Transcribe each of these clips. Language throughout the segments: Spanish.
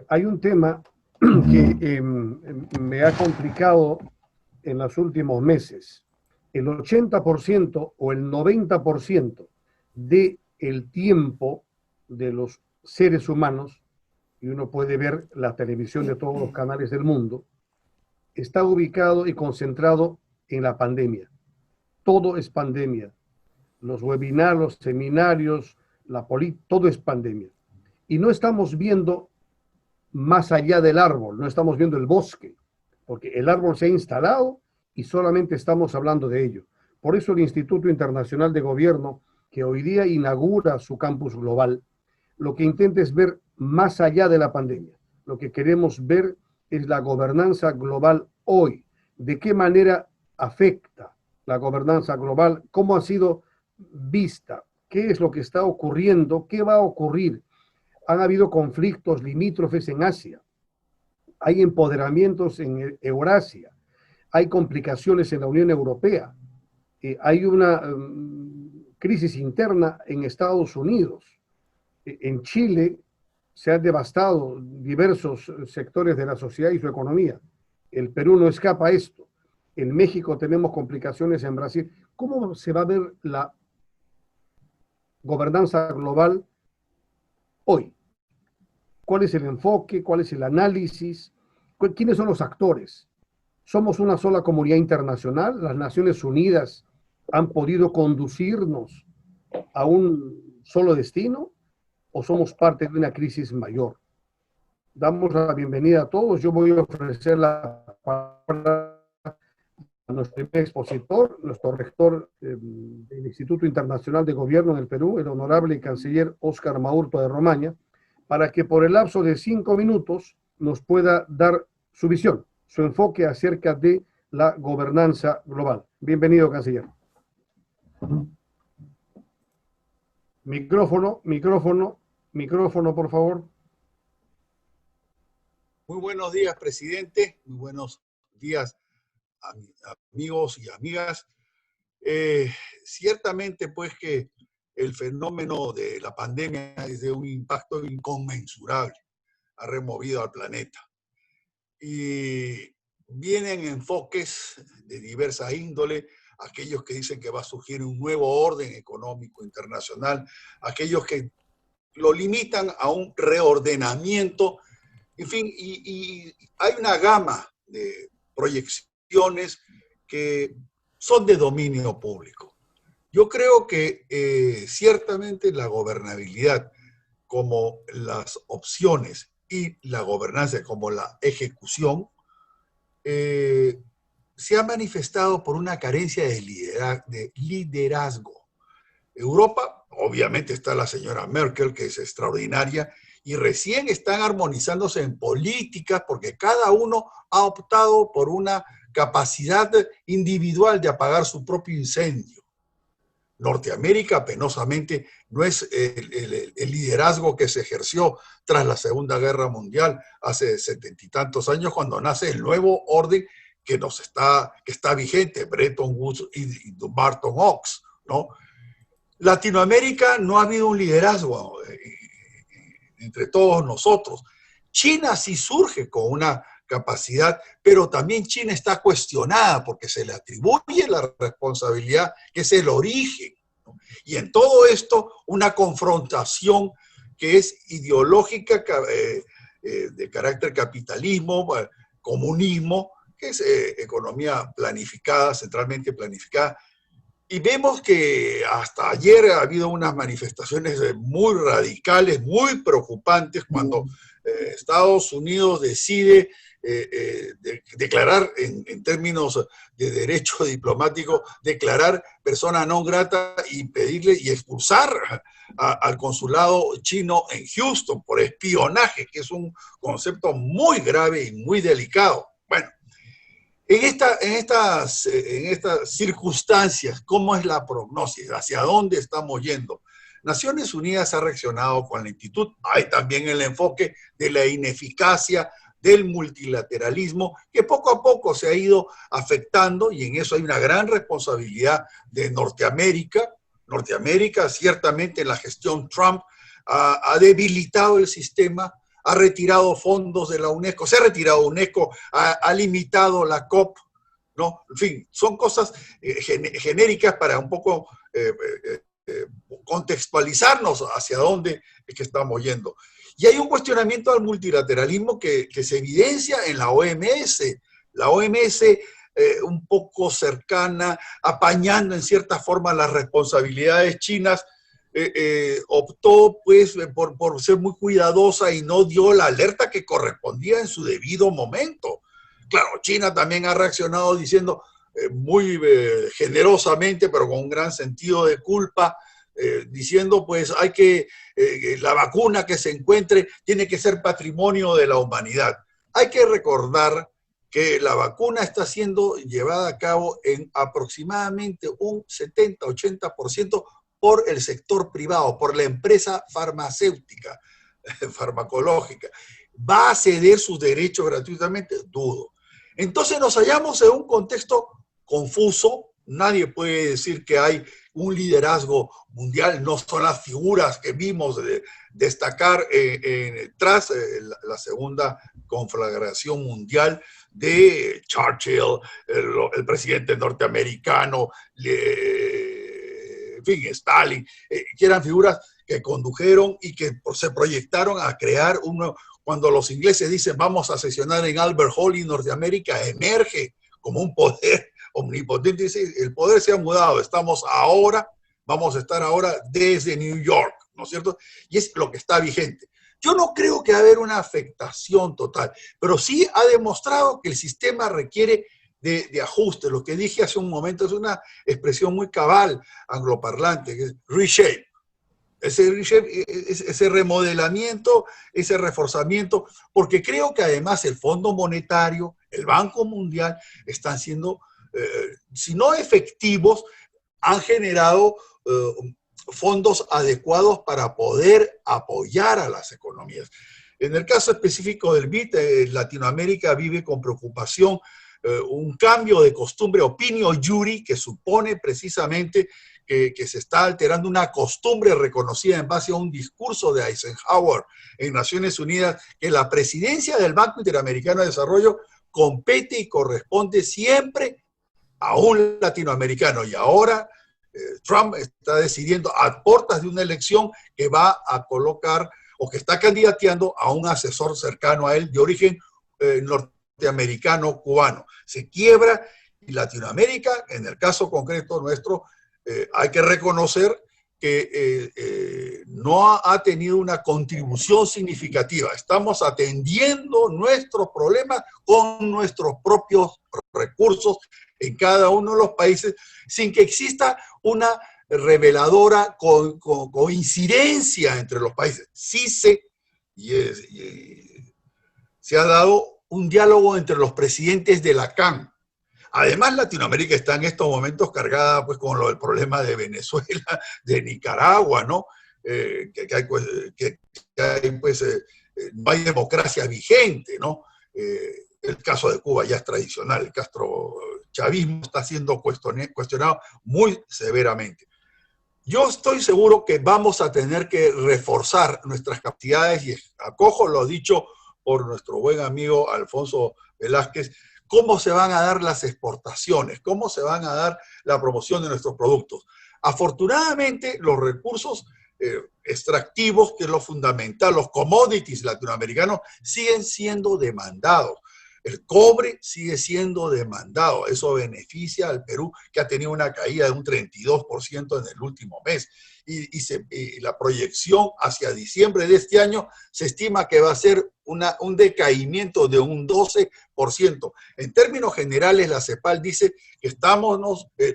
Hay un tema que me ha complicado en los últimos meses. El 80% o el 90% del tiempo de los seres humanos, y uno puede ver la televisión de todos los canales del mundo, está ubicado y concentrado en la pandemia. Todo es pandemia. Los webinars, los seminarios, todo es pandemia. Y no estamos viendo más allá del árbol, no estamos viendo el bosque, porque el árbol se ha instalado y solamente estamos hablando de ello. Por eso el Instituto Internacional de Gobierno, que hoy día inaugura su campus global, lo que intenta es ver más allá de la pandemia. Lo que queremos ver es la gobernanza global hoy. ¿De qué manera afecta la gobernanza global? ¿Cómo ha sido vista? ¿Qué es lo que está ocurriendo? ¿Qué va a ocurrir? Han habido conflictos limítrofes en Asia, hay empoderamientos en Eurasia, hay complicaciones en la Unión Europea, hay una crisis interna en Estados Unidos. En Chile se han devastado diversos sectores de la sociedad y su economía. El Perú no escapa a esto. En México tenemos complicaciones en Brasil. ¿Cómo se va a ver la gobernanza global hoy? ¿Cuál es el enfoque? ¿Cuál es el análisis? ¿Quiénes son los actores? ¿Somos una sola comunidad internacional? ¿Las Naciones Unidas han podido conducirnos a un solo destino? ¿O somos parte de una crisis mayor? Damos la bienvenida a todos. Yo voy a ofrecer la palabra a nuestro primer expositor, nuestro rector del Instituto Internacional de Gobierno en el Perú, el honorable canciller Óscar Maurto de Romaña, para que por el lapso de 5 minutos nos pueda dar su visión, su enfoque acerca de la gobernanza global. Bienvenido, canciller. Micrófono, por favor. Muy buenos días, presidente. Muy buenos días, amigos y amigas. Ciertamente, pues, que el fenómeno de la pandemia es de un impacto inconmensurable. Ha removido al planeta. Y vienen enfoques de diversa índole, aquellos que dicen que va a surgir un nuevo orden económico internacional, aquellos que lo limitan a un reordenamiento, en fin, y hay una gama de proyecciones que son de dominio público. Yo creo que ciertamente la gobernabilidad como las opciones y la gobernanza como la ejecución se ha manifestado por una carencia de liderazgo. Europa, obviamente está la señora Merkel, que es extraordinaria, y recién están armonizándose en políticas porque cada uno ha optado por una capacidad individual de apagar su propio incendio. Norteamérica, penosamente, no es el liderazgo que se ejerció tras la Segunda Guerra Mundial hace 70 y tantos años, cuando nace el nuevo orden que está vigente, Bretton Woods y Bretton Woods, ¿no? Latinoamérica no ha habido un liderazgo entre todos nosotros. China sí surge con una capacidad, pero también China está cuestionada porque se le atribuye la responsabilidad que es el origen, ¿no? Y en todo esto una confrontación que es ideológica, de carácter capitalismo, comunismo, que es economía planificada, centralmente planificada. Y vemos que hasta ayer ha habido unas manifestaciones muy radicales, muy preocupantes, cuando Estados Unidos decide declarar, en términos de derecho diplomático, declarar persona non grata y pedirle y expulsar al consulado chino en Houston por espionaje, que es un concepto muy grave y muy delicado. Bueno, en estas circunstancias, ¿cómo es la prognosis? ¿Hacia dónde estamos yendo? Naciones Unidas ha reaccionado con lentitud. Hay también el enfoque de la ineficacia del multilateralismo, que poco a poco se ha ido afectando, y en eso hay una gran responsabilidad de Norteamérica. Norteamérica, ciertamente, en la gestión Trump ha debilitado el sistema, ha retirado fondos de la UNESCO, se ha retirado UNESCO, ha limitado la COP, ¿no? En fin, son cosas genéricas para un poco contextualizarnos hacia dónde es que estamos yendo. Y hay un cuestionamiento al multilateralismo que se evidencia en la OMS. La OMS, un poco cercana, apañando en cierta forma las responsabilidades chinas, optó pues por ser muy cuidadosa y no dio la alerta que correspondía en su debido momento. Claro, China también ha reaccionado diciendo muy generosamente, pero con un gran sentido de culpa, diciendo pues hay que, la vacuna que se encuentre tiene que ser patrimonio de la humanidad. Hay que recordar que la vacuna está siendo llevada a cabo en aproximadamente un 70-80% por el sector privado, por la empresa farmacéutica, farmacológica. ¿Va a ceder sus derechos gratuitamente? Dudo. Entonces nos hallamos en un contexto confuso. Nadie puede decir que hay un liderazgo mundial, no son las figuras que vimos destacar tras la segunda conflagración mundial de Churchill, el presidente norteamericano, en fin, Stalin, que eran figuras que condujeron y que se proyectaron a crear uno. Cuando los ingleses dicen vamos a sesionar en Albert Hall y Norteamérica emerge como un poder omnipotente, dice, el poder se ha mudado, vamos a estar ahora desde New York, ¿no es cierto? Y es lo que está vigente. Yo no creo que va a haber una afectación total, pero sí ha demostrado que el sistema requiere de ajuste. Lo que dije hace un momento es una expresión muy cabal angloparlante, que es reshape. Ese remodelamiento, ese reforzamiento, porque creo que además el Fondo Monetario, el Banco Mundial, están siendo, si no efectivos, han generado fondos adecuados para poder apoyar a las economías. En el caso específico del BID, Latinoamérica vive con preocupación un cambio de costumbre, opinio iuri, que supone precisamente que se está alterando una costumbre reconocida en base a un discurso de Eisenhower en Naciones Unidas, que la presidencia del Banco Interamericano de Desarrollo compete y corresponde siempre a un latinoamericano. Y ahora Trump está decidiendo a puertas de una elección que va a colocar o que está candidateando a un asesor cercano a él de origen norteamericano cubano. Se quiebra y Latinoamérica, en el caso concreto nuestro, hay que reconocer que no ha tenido una contribución significativa. Estamos atendiendo nuestros problemas con nuestros propios recursos en cada uno de los países, sin que exista una reveladora coincidencia entre los países. Sí se ha dado un diálogo entre los presidentes de la CAN. Además, Latinoamérica está en estos momentos cargada pues, con el problema de Venezuela, de Nicaragua, ¿no? No hay democracia vigente, ¿no? El caso de Cuba ya es tradicional, el castrochavismo está siendo cuestionado muy severamente. Yo estoy seguro que vamos a tener que reforzar nuestras capacidades y acojo lo dicho por nuestro buen amigo Alfonso Velázquez, cómo se van a dar las exportaciones, cómo se van a dar la promoción de nuestros productos. Afortunadamente, los recursos extractivos, que es lo fundamental, los commodities latinoamericanos, siguen siendo demandados. El cobre sigue siendo demandado. Eso beneficia al Perú, que ha tenido una caída de un 32% en el último mes. Y la proyección hacia diciembre de este año se estima que va a ser un decaimiento de un 12%. En términos generales, la CEPAL dice que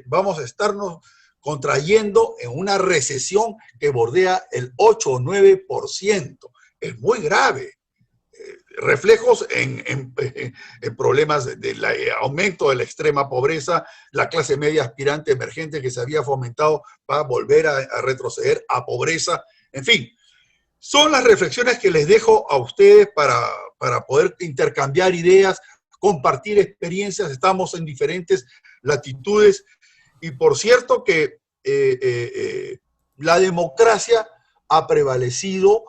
vamos a estarnos contrayendo en una recesión que bordea el 8 o 9%. Es muy grave. Reflejos en problemas del aumento de la extrema pobreza, la clase media aspirante emergente que se había fomentado va a volver a retroceder a pobreza. En fin, son las reflexiones que les dejo a ustedes para poder intercambiar ideas, compartir experiencias. Estamos en diferentes latitudes y por cierto que la democracia ha prevalecido.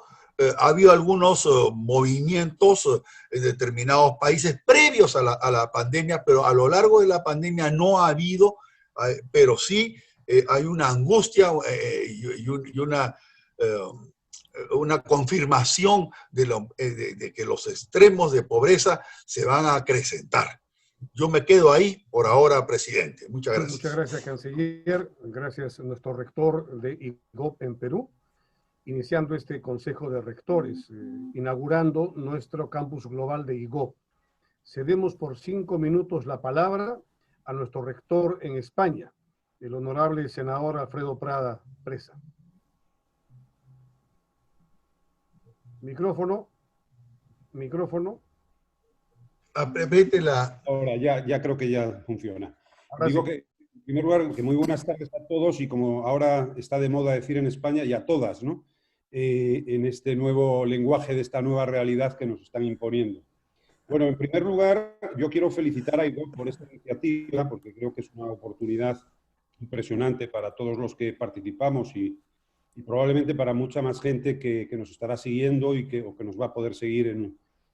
ha habido algunos movimientos en determinados países previos a la pandemia, pero a lo largo de la pandemia no ha habido, pero sí hay una angustia y una confirmación de que los extremos de pobreza se van a acrecentar. Yo me quedo ahí por ahora, presidente. Muchas gracias. Muchas gracias, canciller. Gracias a nuestro rector de IGOP en Perú, iniciando este Consejo de Rectores, inaugurando nuestro campus global de IGOP. Cedemos por 5 minutos la palabra a nuestro rector en España, el honorable senador Alfredo Prada Presa. Micrófono. Apriete la... Ahora ya creo que ya funciona. Ahora Digo sí. que, en primer lugar, que muy buenas tardes a todos y como ahora está de moda decir en España, y a todas, ¿no? En este nuevo lenguaje de esta nueva realidad que nos están imponiendo. Bueno, en primer lugar, yo quiero felicitar a IGOP por esta iniciativa, porque creo que es una oportunidad impresionante para todos los que participamos y probablemente para mucha más gente que nos estará siguiendo o que nos va a poder seguir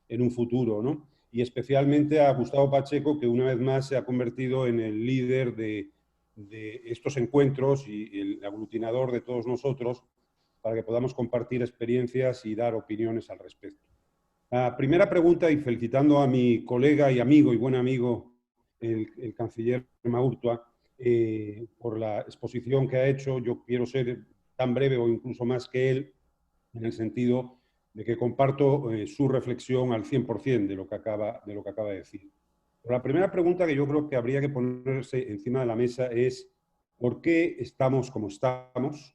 en un futuro, ¿no? Y especialmente a Gustavo Pacheco, que una vez más se ha convertido en el líder de estos encuentros y el aglutinador de todos nosotros para que podamos compartir experiencias y dar opiniones al respecto. La primera pregunta, y felicitando a mi colega y amigo y buen amigo, el canciller Maurtua, por la exposición que ha hecho. Yo quiero ser tan breve o incluso más que él, en el sentido de que comparto su reflexión al 100% de lo que acaba de decir. Pero la primera pregunta que yo creo que habría que ponerse encima de la mesa es ¿por qué estamos como estamos?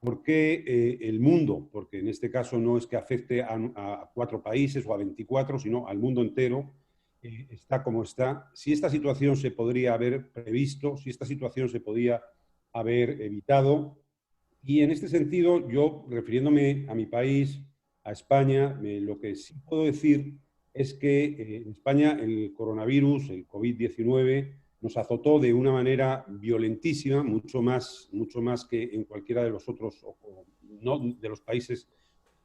¿Por qué el mundo? Porque en este caso no es que afecte a 4 países o a 24, sino al mundo entero, está como está. Si esta situación se podría haber previsto, si esta situación se podía haber evitado. Y en este sentido, yo, refiriéndome a mi país, a España, lo que sí puedo decir es que en España el coronavirus, el COVID-19, nos azotó de una manera violentísima, mucho más que en cualquiera de los otros, no de los países,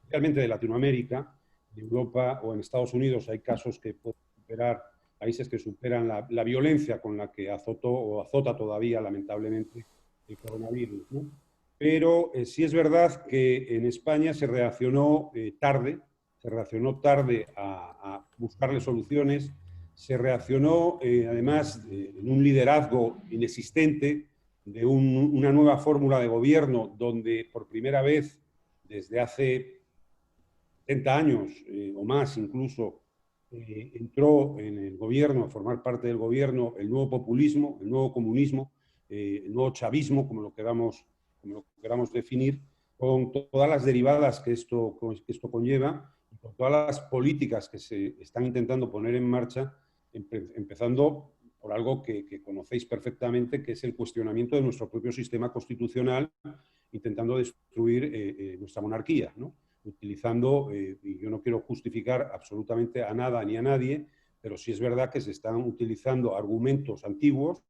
especialmente de Latinoamérica, de Europa o en Estados Unidos. Hay casos que pueden superar, países que superan la violencia con la que azotó o azota todavía, lamentablemente, el coronavirus, ¿no? Pero sí es verdad que en España se reaccionó tarde a buscarle soluciones, se reaccionó además en un liderazgo inexistente, de una nueva fórmula de gobierno donde por primera vez desde hace 70 años o más incluso entró en el gobierno, a formar parte del gobierno, el nuevo populismo, el nuevo comunismo, el nuevo chavismo, como lo queramos definir, con todas las derivadas que esto conlleva, y con todas las políticas que se están intentando poner en marcha, empezando por algo que conocéis perfectamente, que es el cuestionamiento de nuestro propio sistema constitucional, intentando destruir nuestra monarquía, ¿no? Utilizando, y yo no quiero justificar absolutamente a nada ni a nadie, pero sí es verdad que se están utilizando argumentos antiguos,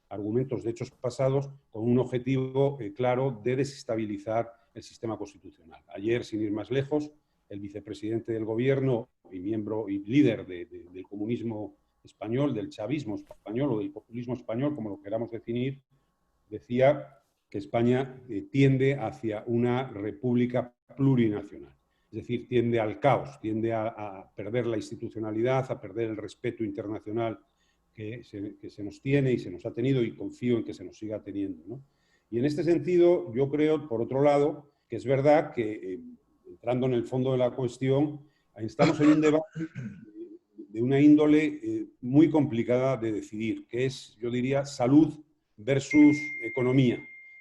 argumentos de hechos pasados, con un objetivo claro de desestabilizar el sistema constitucional. Ayer, sin ir más lejos, el vicepresidente del gobierno y miembro y líder del comunismo español, del chavismo español o del populismo español, como lo queramos definir, decía que España tiende hacia una república plurinacional. Es decir, tiende al caos, tiende a perder la institucionalidad, a perder el respeto internacional que se nos tiene y se nos ha tenido, y confío en que se nos siga teniendo, ¿no? Y en este sentido, yo creo, por otro lado, que es verdad que, entrando en el fondo de la cuestión, estamos en un debate de una índole muy complicada de decidir, que es, yo diría, salud versus economía.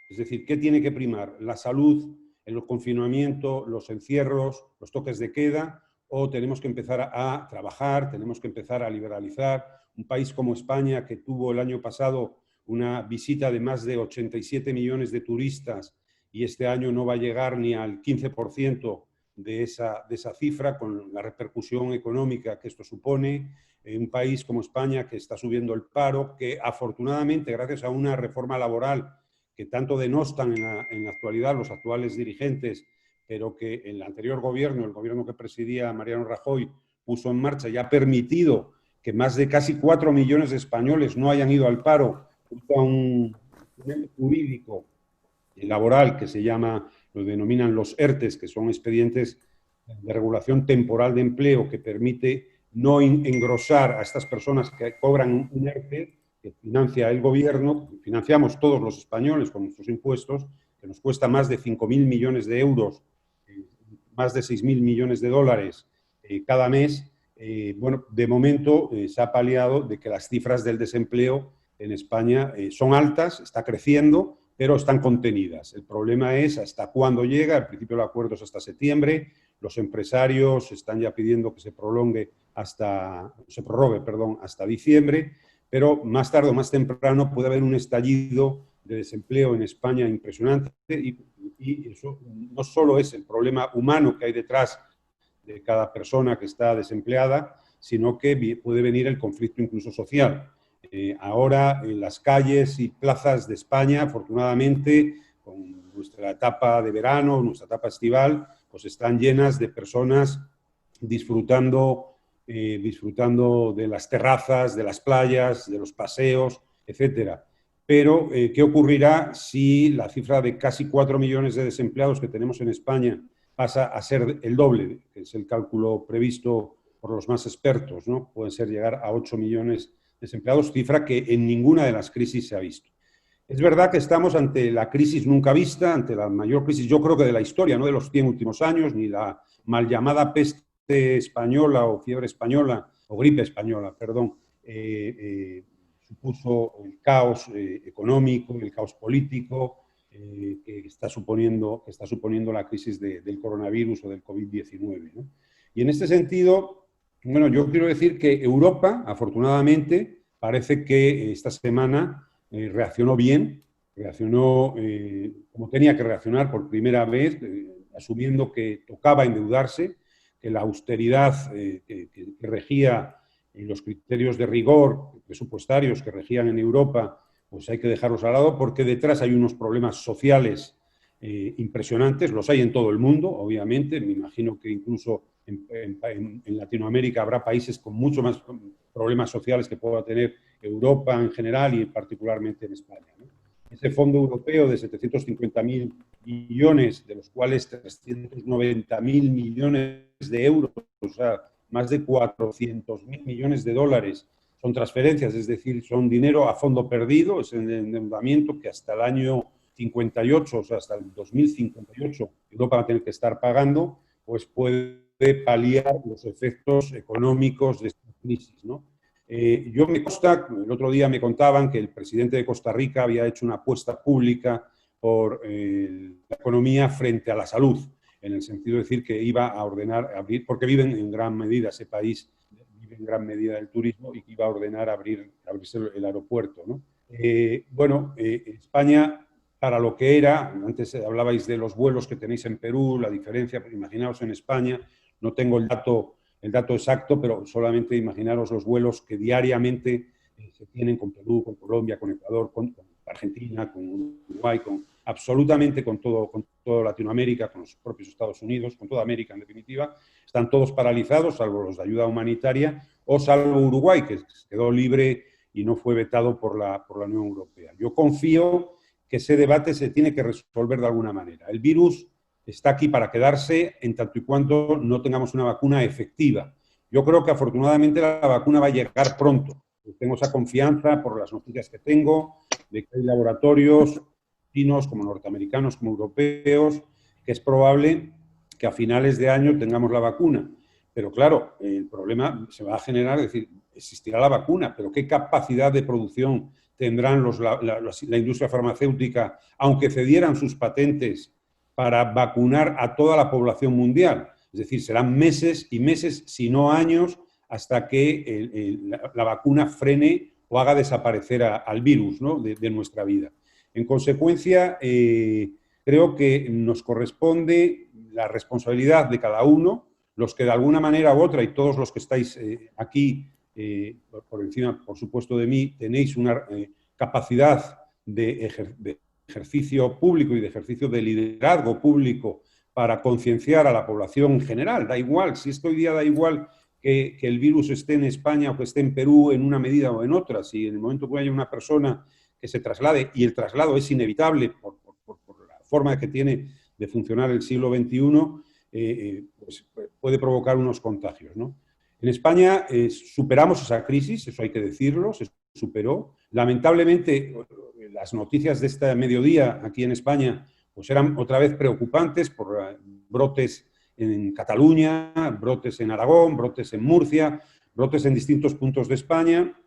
Es decir, ¿qué tiene que primar? ¿La salud, el confinamiento, los encierros, los toques de queda? ¿O tenemos que empezar a trabajar, tenemos que empezar a liberalizar? Un país como España, que tuvo el año pasado una visita de más de 87 millones de turistas y este año no va a llegar ni al 15% de esa cifra, con la repercusión económica que esto supone. Un país como España, que está subiendo el paro, que afortunadamente, gracias a una reforma laboral que tanto denostan en la actualidad los actuales dirigentes, pero que el anterior gobierno, el gobierno que presidía Mariano Rajoy, puso en marcha y ha permitido que más de casi 4 millones de españoles no hayan ido al paro, junto a un jurídico y laboral que se llama, lo denominan los ERTES, que son expedientes de regulación temporal de empleo, que permite no engrosar a estas personas que cobran un ERTE, que financia el gobierno, que financiamos todos los españoles con nuestros impuestos, que nos cuesta más de 5.000 millones de euros, más de 6.000 millones de dólares cada mes. Bueno, de momento se ha paliado de que las cifras del desempleo en España son altas, está creciendo, pero están contenidas. El problema es hasta cuándo llega. Al principio el acuerdo es hasta septiembre. Los empresarios están ya pidiendo que se prorrogue hasta diciembre, pero más tarde o más temprano puede haber un estallido de desempleo en España impresionante, y eso no solo es el problema humano que hay detrás de cada persona que está desempleada, sino que puede venir el conflicto incluso social. Ahora en las calles y plazas de España, afortunadamente, con nuestra etapa de verano, nuestra etapa estival, pues están llenas de personas disfrutando de las terrazas, de las playas, de los paseos, etcétera. Pero, ¿qué ocurrirá si la cifra de casi 4 millones de desempleados que tenemos en España pasa a ser el doble, que es el cálculo previsto por los más expertos, ¿no? Pueden ser llegar a 8 millones de desempleados, cifra que en ninguna de las crisis se ha visto. Es verdad que estamos ante la crisis nunca vista, ante la mayor crisis, yo creo que de la historia, no de los 100 últimos años, ni la mal llamada peste española o fiebre española, o gripe española, perdón, supuso el caos económico, el caos político que está suponiendo la crisis del coronavirus o del COVID-19, ¿no? Y en este sentido, bueno, yo quiero decir que Europa, afortunadamente, parece que esta semana reaccionó bien, reaccionó como tenía que reaccionar por primera vez, asumiendo que tocaba endeudarse, que la austeridad que regía y los criterios de rigor presupuestarios que regían en Europa, pues hay que dejarlos al lado, porque detrás hay unos problemas sociales impresionantes, los hay en todo el mundo, obviamente, me imagino que incluso en Latinoamérica habrá países con mucho más problemas sociales que pueda tener Europa en general y particularmente en España, ¿no? Ese fondo europeo de 750.000 millones, de los cuales 390.000 millones de euros, o sea, más de 400.000 millones de dólares, son transferencias, es decir, son dinero a fondo perdido, es el endeudamiento que hasta el año 58, o sea, hasta el 2058, Europa va a tener que estar pagando, pues puede paliar los efectos económicos de esta crisis, ¿no? Yo me consta, el otro día me contaban que el presidente de Costa Rica había hecho una apuesta pública por la economía frente a la salud, en el sentido de decir que iba a ordenar abrir, porque viven en gran medida, ese país vive en gran medida del turismo, y que iba a ordenar abrirse el aeropuerto, ¿no? España, para lo que era, antes hablabais de los vuelos que tenéis en Perú, la diferencia, pues imaginaos en España, no tengo el dato exacto, pero solamente imaginaros los vuelos que diariamente se tienen con Perú, con Colombia, con Ecuador, con Argentina, con Uruguay, absolutamente con todo Latinoamérica, con los propios Estados Unidos, con toda América en definitiva. Están todos paralizados, salvo los de ayuda humanitaria, o salvo Uruguay, que quedó libre y no fue vetado por la Unión Europea. Yo confío que ese debate se tiene que resolver de alguna manera. El virus está aquí para quedarse en tanto y cuanto no tengamos una vacuna efectiva. Yo creo que afortunadamente la vacuna va a llegar pronto. Tengo esa confianza por las noticias que tengo, de que hay laboratorios chinos, como norteamericanos, como europeos, que es probable que a finales de año tengamos la vacuna. Pero claro, el problema se va a generar, es decir, existirá la vacuna, pero ¿qué capacidad de producción tendrán la industria farmacéutica, aunque cedieran sus patentes para vacunar a toda la población mundial? Es decir, serán meses y meses, si no años, hasta que la vacuna frene o haga desaparecer al virus, ¿no?, de nuestra vida. En consecuencia, creo que nos corresponde la responsabilidad de cada uno, los que de alguna manera u otra, y todos los que estáis aquí, por encima, por supuesto, de mí, tenéis una capacidad de ejercicio público y de ejercicio de liderazgo público para concienciar a la población en general. Da igual, si es que hoy día da igual que el virus esté en España o que esté en Perú en una medida o en otra. Si en el momento que haya una persona que se traslade, y el traslado es inevitable por la forma que tiene de funcionar el siglo XXI, pues puede provocar unos contagios, ¿no? En España superamos esa crisis, eso hay que decirlo, se superó. Lamentablemente, las noticias de este mediodía aquí en España pues eran otra vez preocupantes por brotes en Cataluña, brotes en Aragón, brotes en Murcia, brotes en distintos puntos de España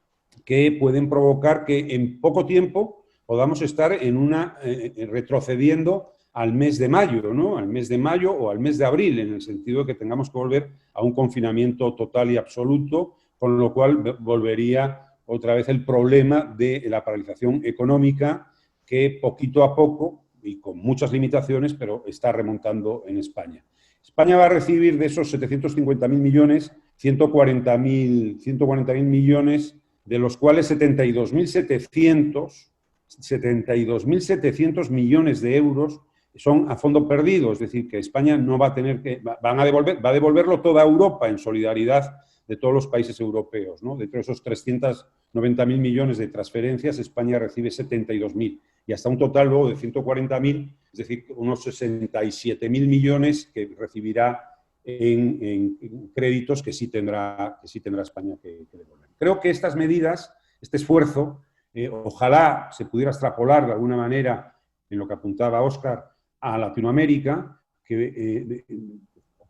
que pueden provocar que en poco tiempo podamos estar retrocediendo al mes de mayo, ¿no? Al mes de mayo o al mes de abril, en el sentido de que tengamos que volver a un confinamiento total y absoluto, con lo cual volvería otra vez el problema de la paralización económica que poquito a poco, y con muchas limitaciones, pero está remontando en España. España va a recibir de esos 750.000 millones, 140.000 millones, de los cuales 72.700 millones de euros son a fondo perdido, es decir, que España no va a tener que, va a devolverlo toda Europa en solidaridad de todos los países europeos, ¿no? De esos 390.000 millones de transferencias, España recibe 72.000 y hasta un total luego de 140.000, es decir, unos 67.000 millones que recibirá en créditos que sí tendrá España que devolver. Creo que estas medidas, este esfuerzo, ojalá se pudiera extrapolar de alguna manera en lo que apuntaba Óscar a Latinoamérica, que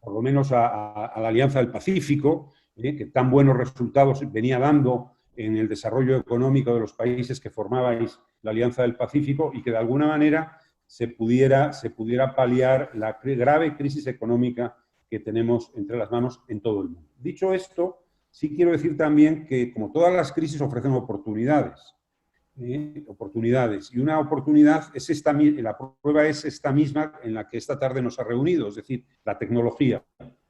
por lo menos a la Alianza del Pacífico, que tan buenos resultados venía dando en el desarrollo económico de los países que formabais la Alianza del Pacífico y que de alguna manera se pudiera paliar la grave crisis económica que tenemos entre las manos en todo el mundo. Dicho esto, sí quiero decir también que, como todas las crisis, ofrecen oportunidades. Y una oportunidad es la prueba es esta misma en la que esta tarde nos ha reunido, es decir, la tecnología,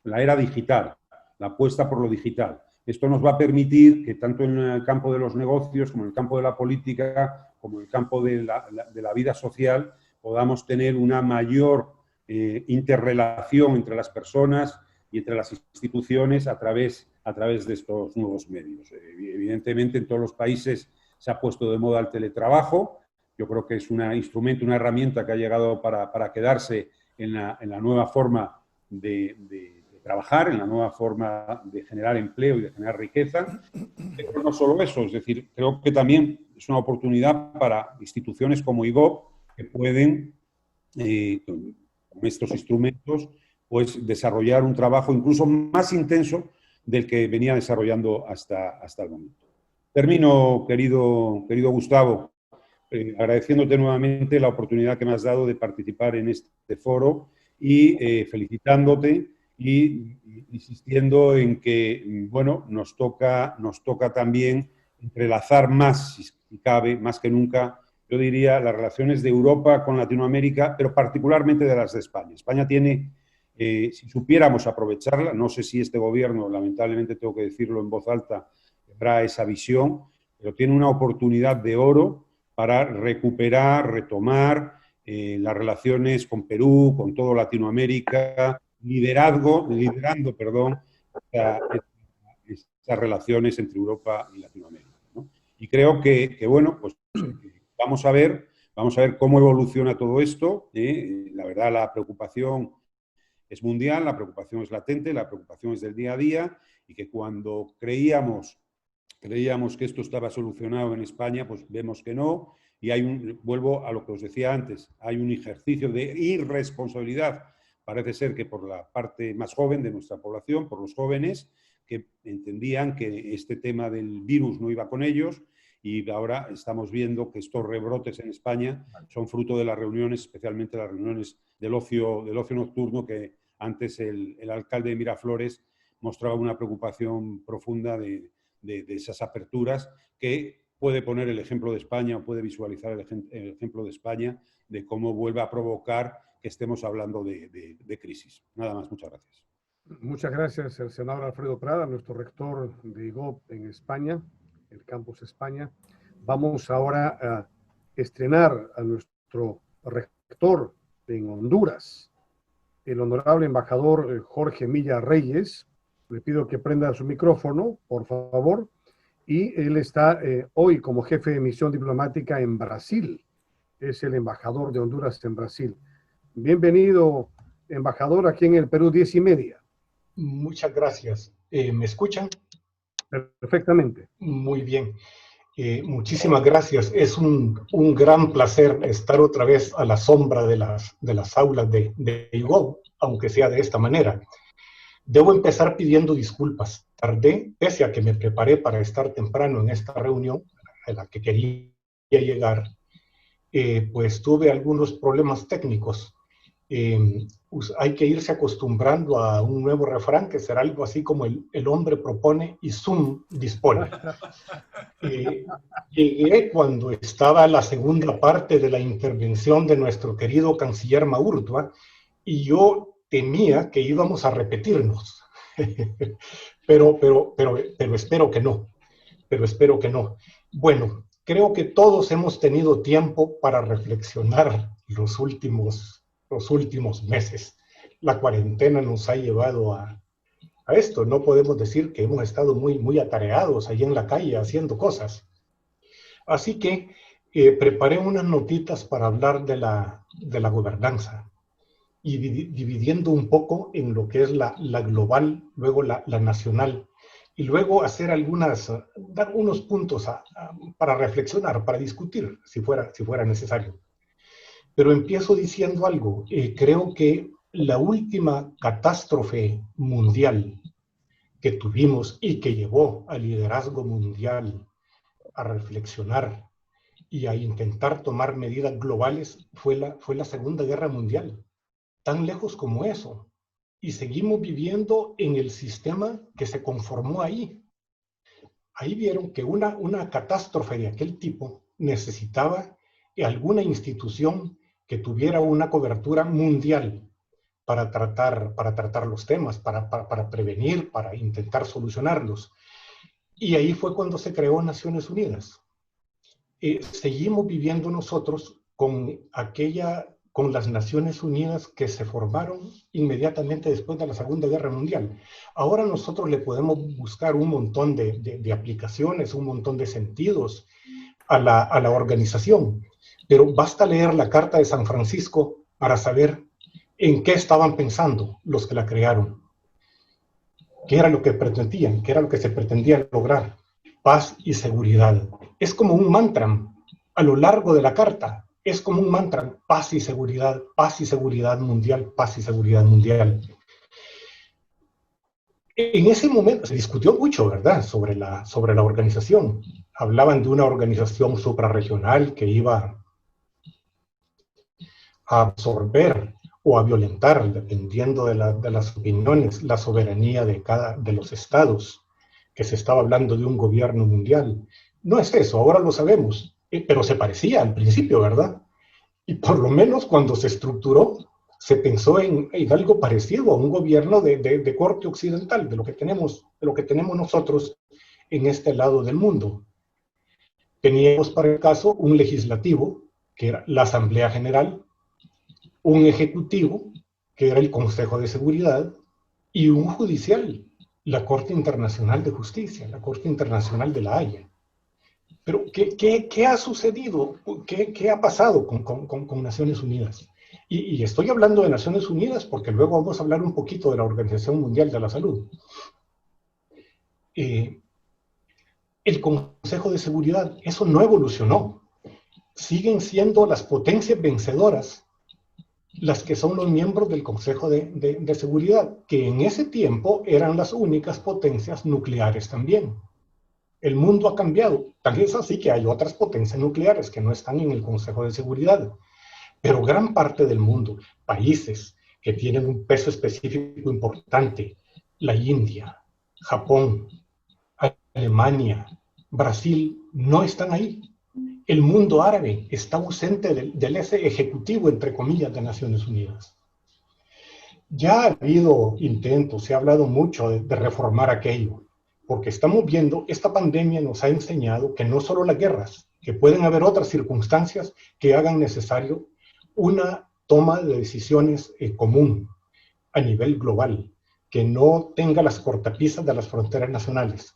la era digital, la apuesta por lo digital. Esto nos va a permitir que tanto en el campo de los negocios, como en el campo de la política, como en el campo de la vida social, podamos tener una mayor interrelación entre las personas y entre las instituciones a través de estos nuevos medios. Evidentemente, en todos los países se ha puesto de moda el teletrabajo. Yo creo que es un instrumento, una herramienta que ha llegado para quedarse en la nueva forma de trabajar, en la nueva forma de generar empleo y de generar riqueza. Pero no solo eso, es decir, creo que también es una oportunidad para instituciones como IGOV que pueden, con estos instrumentos, pues desarrollar un trabajo incluso más intenso del que venía desarrollando hasta el momento. Termino, querido Gustavo, agradeciéndote nuevamente la oportunidad que me has dado de participar en este foro y felicitándote y insistiendo en que, bueno, nos toca también entrelazar más, si cabe, más que nunca, yo diría, las relaciones de Europa con Latinoamérica, pero particularmente de las de España. España tiene, si supiéramos aprovecharla, no sé si este gobierno, lamentablemente tengo que decirlo en voz alta, tendrá esa visión, pero tiene una oportunidad de oro para recuperar, retomar las relaciones con Perú, con toda Latinoamérica, liderando estas relaciones entre Europa y Latinoamérica, ¿no? Y creo que bueno, pues vamos a ver cómo evoluciona todo esto. La verdad, la preocupación es mundial, la preocupación es latente, la preocupación es del día a día, y que cuando creíamos que esto estaba solucionado en España, pues vemos que no, y vuelvo a lo que os decía antes, hay un ejercicio de irresponsabilidad, parece ser que por la parte más joven de nuestra población, por los jóvenes, que entendían que este tema del virus no iba con ellos, y ahora estamos viendo que estos rebrotes en España son fruto de las reuniones, especialmente las reuniones del ocio nocturno, que antes el alcalde de Miraflores mostraba una preocupación profunda de esas aperturas, que puede poner el ejemplo de España o puede visualizar el ejemplo de España, de cómo vuelve a provocar que estemos hablando de crisis. Nada más, muchas gracias. Muchas gracias, el senador Alfredo Prada, nuestro rector de IGOV en España, el Campus España. Vamos ahora a estrenar a nuestro rector en Honduras, el honorable embajador Jorge Milla Reyes. Le pido que prenda su micrófono, por favor. Y él está hoy como jefe de misión diplomática en Brasil. Es el embajador de Honduras en Brasil. Bienvenido, embajador, aquí en el Perú 10:30. Muchas gracias. ¿Me escuchan? Perfectamente. Muy bien. Muchísimas gracias. Es un gran placer estar otra vez a la sombra de las aulas de IGOV, aunque sea de esta manera. Debo empezar pidiendo disculpas. Tardé, pese a que me preparé para estar temprano en esta reunión a la que quería llegar, pues tuve algunos problemas técnicos. Hay que irse acostumbrando a un nuevo refrán que será algo así como el hombre propone y Zoom dispone. Llegué cuando estaba la segunda parte de la intervención de nuestro querido canciller Maurtua y yo temía que íbamos a repetirnos. pero espero que no. Pero espero que no. Bueno, creo que todos hemos tenido tiempo para reflexionar los últimos meses. La cuarentena nos ha llevado a esto. No podemos decir que hemos estado muy atareados ahí en la calle haciendo cosas. Así que preparé unas notitas para hablar de la gobernanza y dividiendo un poco en lo que es la global, luego la nacional, y luego hacer dar unos puntos para reflexionar, para discutir, si fuera necesario. Pero empiezo diciendo algo. Creo que la última catástrofe mundial que tuvimos y que llevó al liderazgo mundial a reflexionar y a intentar tomar medidas globales fue la Segunda Guerra Mundial. Tan lejos como eso. Y seguimos viviendo en el sistema que se conformó ahí. Ahí vieron que una catástrofe de aquel tipo necesitaba alguna institución que tuviera una cobertura mundial para tratar los temas, para prevenir, para intentar solucionarlos. Y ahí fue cuando se creó Naciones Unidas. Seguimos viviendo nosotros con las Naciones Unidas que se formaron inmediatamente después de la Segunda Guerra Mundial. Ahora nosotros le podemos buscar un montón de aplicaciones, un montón de sentidos a la organización, pero basta leer la Carta de San Francisco para saber en qué estaban pensando los que la crearon, qué era lo que pretendían, qué era lo que se pretendía lograr: paz y seguridad. Es como un mantra a lo largo de la Carta. Es como un mantra: paz y seguridad mundial, paz y seguridad mundial. En ese momento se discutió mucho, ¿verdad?, sobre la organización. Hablaban de una organización suprarregional que iba a absorber o a violentar, dependiendo de las opiniones, la soberanía de los estados, que se estaba hablando de un gobierno mundial. No es eso, ahora lo sabemos, pero se parecía al principio, ¿verdad? Y por lo menos cuando se estructuró, se pensó en algo parecido a un gobierno de corte occidental, de lo que tenemos nosotros en este lado del mundo. Teníamos para el caso un legislativo, que era la Asamblea General, un ejecutivo, que era el Consejo de Seguridad, y un judicial, la Corte Internacional de Justicia, la Corte Internacional de La Haya. Pero, ¿qué ha sucedido? ¿Qué ha pasado con Naciones Unidas? Y estoy hablando de Naciones Unidas porque luego vamos a hablar un poquito de la Organización Mundial de la Salud. El Consejo de Seguridad, eso no evolucionó. Siguen siendo las potencias vencedoras las que son los miembros del Consejo de Seguridad, que en ese tiempo eran las únicas potencias nucleares también. El mundo ha cambiado, tal es así que hay otras potencias nucleares que no están en el Consejo de Seguridad, pero gran parte del mundo, países que tienen un peso específico importante, la India, Japón, Alemania, Brasil, no están ahí. El mundo árabe está ausente del ese ejecutivo, entre comillas, de Naciones Unidas. Ya ha habido intentos, se ha hablado mucho de reformar aquello, porque estamos viendo, esta pandemia nos ha enseñado que no solo las guerras, que pueden haber otras circunstancias que hagan necesario una toma de decisiones común. a nivel global, que no tenga las cortapisas de las fronteras nacionales.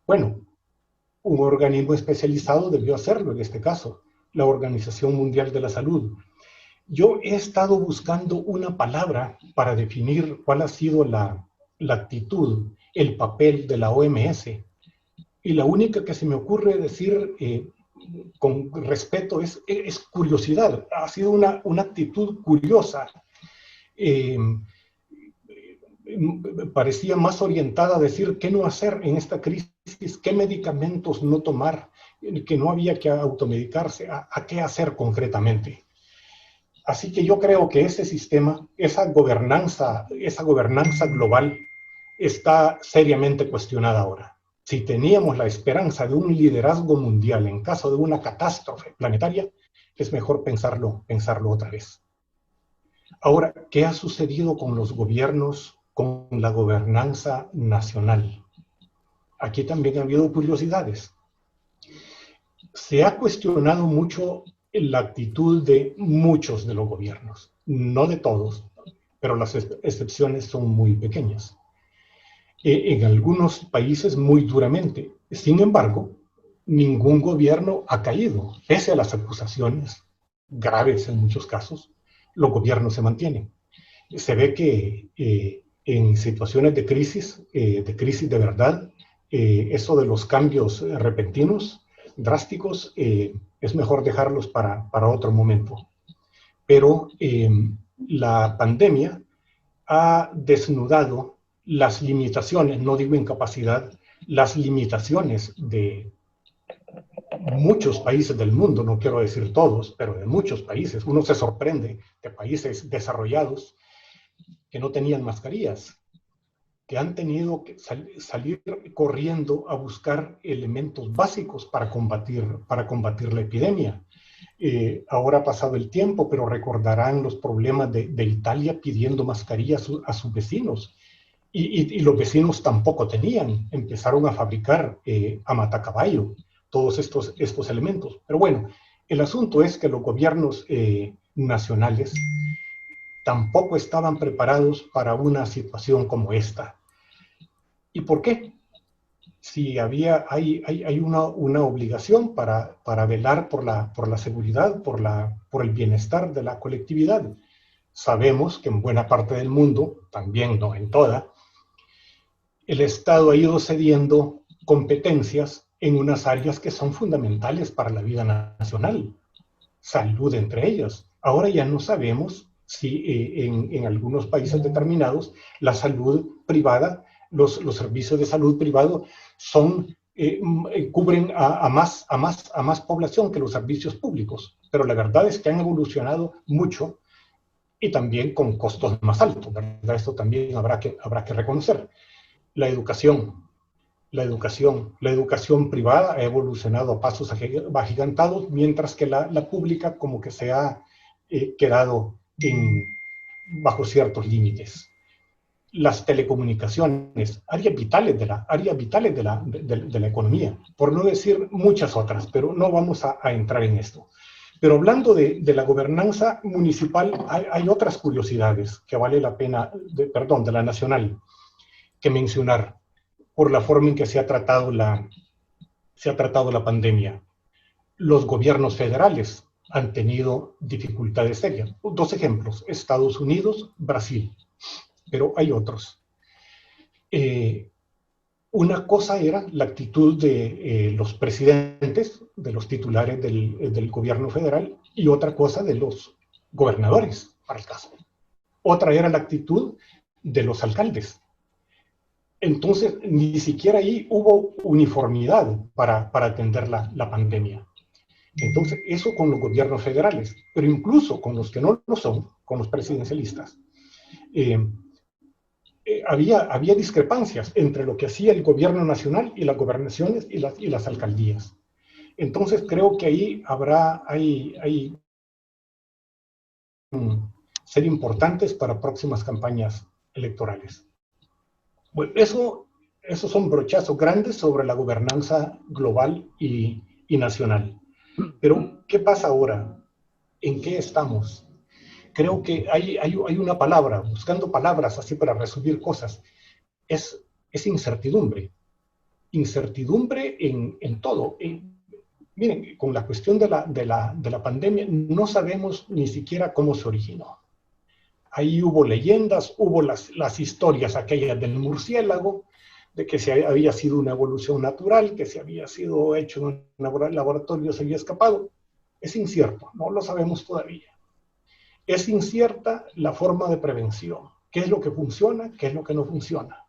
Bueno, un organismo especializado debió hacerlo en este caso, la Organización Mundial de la Salud. Yo he estado buscando una palabra para definir cuál ha sido la actitud, el papel de la OMS, y la única que se me ocurre decir con respeto es curiosidad. Ha sido una actitud curiosa. Parecía más orientada a decir qué no hacer en esta crisis, qué medicamentos no tomar, que no había que automedicarse, a qué hacer concretamente. Así que yo creo que ese sistema, esa gobernanza global está seriamente cuestionada ahora. Si teníamos la esperanza de un liderazgo mundial en caso de una catástrofe planetaria, es mejor pensarlo otra vez. Ahora, ¿qué ha sucedido con los gobiernos, con la gobernanza nacional? Aquí también ha habido curiosidades. Se ha cuestionado mucho la actitud de muchos de los gobiernos, no de todos, pero las excepciones son muy pequeñas. En algunos países muy duramente. Sin embargo, ningún gobierno ha caído, pese a las acusaciones graves en muchos casos, los gobiernos se mantienen. Se ve que en situaciones de crisis de verdad, eso de los cambios repentinos, drásticos, es mejor dejarlos para otro momento. Pero la pandemia ha desnudado las limitaciones, no digo incapacidad, las limitaciones de muchos países del mundo, no quiero decir todos, pero de muchos países. Uno se sorprende de países desarrollados que no tenían mascarillas, que han tenido que salir corriendo a buscar elementos básicos para combatir la epidemia. Ahora ha pasado el tiempo, pero recordarán los problemas de Italia pidiendo mascarillas a sus vecinos. Y los vecinos tampoco tenían, empezaron a fabricar a matacaballo todos estos elementos. Pero bueno, el asunto es que los gobiernos nacionales tampoco estaban preparados para una situación como esta. ¿Y por qué? Si hay una obligación para velar por la seguridad, por el bienestar de la colectividad. Sabemos que en buena parte del mundo, también no en toda, el Estado ha ido cediendo competencias en unas áreas que son fundamentales para la vida nacional, salud entre ellas. Ahora ya no sabemos si en algunos países determinados la salud privada, los servicios de salud privado cubren a más población que los servicios públicos, pero la verdad es que han evolucionado mucho y también con costos más altos, ¿verdad? Esto también habrá que reconocer. La educación privada ha evolucionado a pasos agigantados, mientras que la pública como que se ha quedado bajo ciertos límites. Las telecomunicaciones, áreas vitales de la economía, por no decir muchas otras, pero no vamos a entrar en esto. Pero hablando de la gobernanza municipal, hay otras curiosidades que vale la pena, de la nacional, que mencionar por la forma en que se ha tratado la pandemia. Los gobiernos federales han tenido dificultades serias. Dos ejemplos, Estados Unidos, Brasil, pero hay otros. Una cosa era la actitud de los presidentes, de los titulares del gobierno federal, y otra cosa de los gobernadores, para el caso. Otra era la actitud de los alcaldes. Entonces, ni siquiera ahí hubo uniformidad para atender la pandemia. Entonces, eso con los gobiernos federales, pero incluso con los que no lo son, con los presidencialistas, había discrepancias entre lo que hacía el gobierno nacional y las gobernaciones y las alcaldías. Entonces, creo que ahí hay ser importantes para próximas campañas electorales. Bueno, esos son brochazos grandes sobre la gobernanza global y nacional. Pero, ¿qué pasa ahora? ¿En qué estamos? creo que hay una palabra, buscando palabras así para resumir cosas, es incertidumbre. Incertidumbre en todo. Miren, con la cuestión de la pandemia, no sabemos ni siquiera cómo se originó. Ahí hubo leyendas, hubo las historias aquellas del murciélago, de que había sido una evolución natural, que se había sido hecho en un laboratorio, se había escapado. Es incierto, no lo sabemos todavía. Es incierta la forma de prevención. ¿Qué es lo que funciona? ¿Qué es lo que no funciona?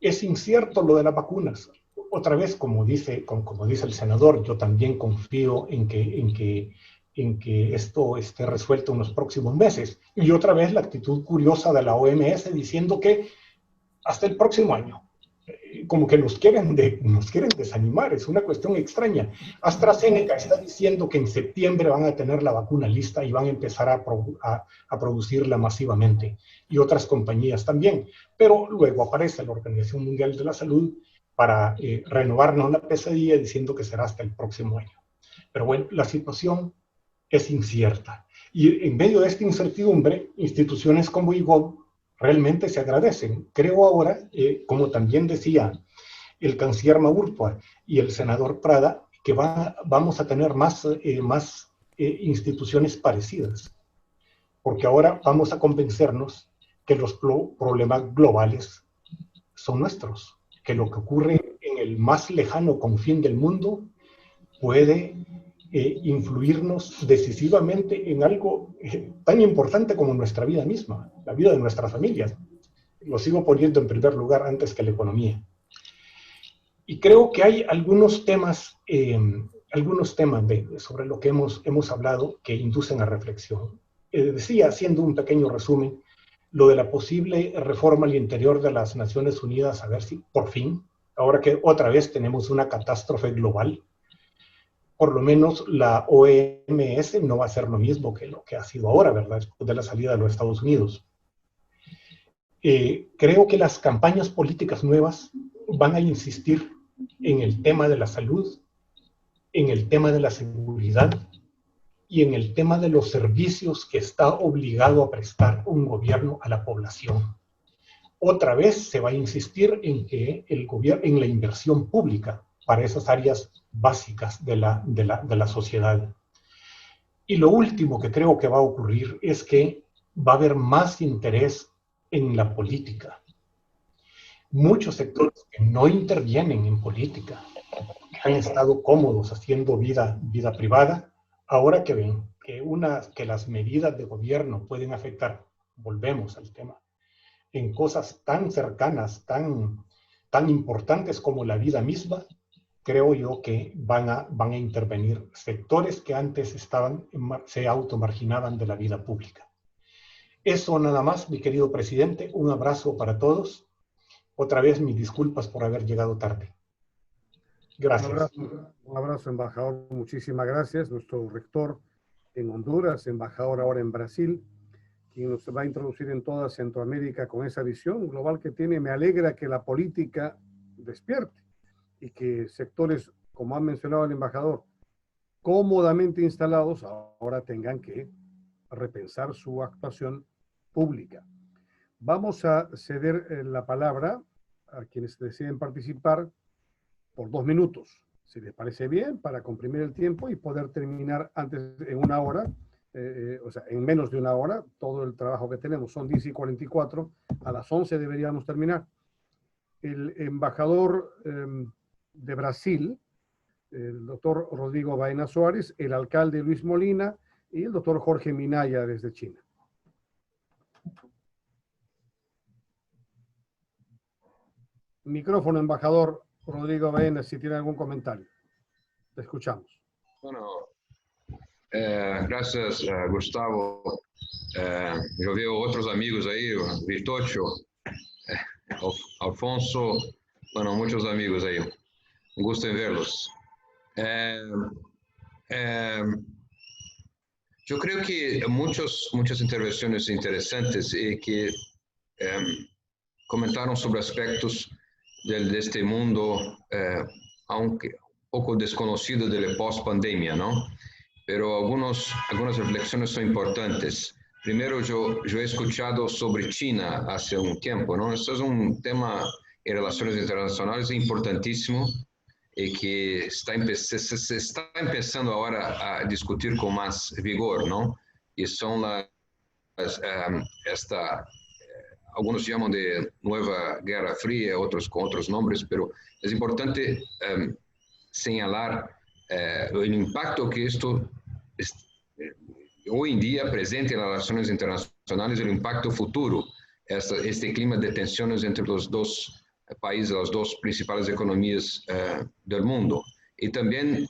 Es incierto lo de las vacunas. Otra vez, como dice el senador, yo también confío en que esto esté resuelto en los próximos meses. Y otra vez la actitud curiosa de la OMS diciendo que hasta el próximo año. Como que nos quieren desanimar, es una cuestión extraña. AstraZeneca está diciendo que en septiembre van a tener la vacuna lista y van a empezar a producirla masivamente, y otras compañías también, pero luego aparece la Organización Mundial de la Salud para renovarnos la pesadilla diciendo que será hasta el próximo año. Pero bueno, la situación es incierta, y en medio de esta incertidumbre, instituciones como IGOV realmente se agradecen. Creo ahora, como también decía el canciller Maurtua y el senador Prada, que vamos a tener más instituciones parecidas, porque ahora vamos a convencernos que los problemas globales son nuestros, que lo que ocurre en el más lejano confín del mundo puede influirnos decisivamente en algo tan importante como nuestra vida misma, la vida de nuestras familias. Lo sigo poniendo en primer lugar antes que la economía. Y creo que hay algunos temas sobre lo que hemos hablado que inducen a reflexión. Decía, haciendo un pequeño resumen, lo de la posible reforma al interior de las Naciones Unidas, a ver si por fin, ahora que otra vez tenemos una catástrofe global, por lo menos la OMS no va a ser lo mismo que lo que ha sido ahora, ¿verdad? Después de la salida de los Estados Unidos. Creo que las campañas políticas nuevas van a insistir en el tema de la salud, en el tema de la seguridad y en el tema de los servicios que está obligado a prestar un gobierno a la población. Otra vez se va a insistir en que en la inversión pública para esas áreas básicas de la sociedad. Y lo último que creo que va a ocurrir es que va a haber más interés en la política. Muchos sectores que no intervienen en política, que han estado cómodos haciendo vida privada, ahora que ven que las medidas de gobierno pueden afectar, volvemos al tema, en cosas tan cercanas, tan importantes como la vida misma, creo yo que van a intervenir sectores que antes se automarginaban de la vida pública. Eso nada más, mi querido presidente. Un abrazo para todos. Otra vez mis disculpas por haber llegado tarde. Gracias. Un abrazo, embajador. Muchísimas gracias. Nuestro rector en Honduras, embajador ahora en Brasil, quien nos va a introducir en toda Centroamérica con esa visión global que tiene. Me alegra que la política despierte y que sectores, como ha mencionado el embajador, cómodamente instalados, ahora tengan que repensar su actuación pública. Vamos a ceder la palabra a quienes deciden participar por 2 minutos, si les parece bien, para comprimir el tiempo y poder terminar en una hora, o sea, en menos de una hora, todo el trabajo que tenemos. Son 10:44, a las 11 deberíamos terminar. El embajador de Brasil, el doctor Rodrigo Baena Suárez, el alcalde Luis Molina y el doctor Jorge Minaya desde China. Micrófono, embajador Rodrigo Baena, si tiene algún comentario. Te escuchamos. Bueno, gracias, Gustavo. Yo veo otros amigos ahí, Virtocho, Alfonso, bueno, muchos amigos ahí. Un gusto en verlos. Yo creo que muchas intervenciones interesantes que comentaron sobre aspectos de este mundo, aunque poco desconocido de la post-pandemia, ¿no? pero algunas reflexiones son importantes. Primero, yo he escuchado sobre China hace un tiempo, ¿no? Esto es un tema en relaciones internacionales importantísimo y que se está empezando ahora a discutir con más vigor, ¿no? Y son algunos llaman de nueva guerra fría, otros con otros nombres, pero es importante señalar el impacto que esto hoy en día presente en las relaciones internacionales, el impacto futuro, este clima de tensiones entre los dos países, las dos principales economías del mundo. Y también,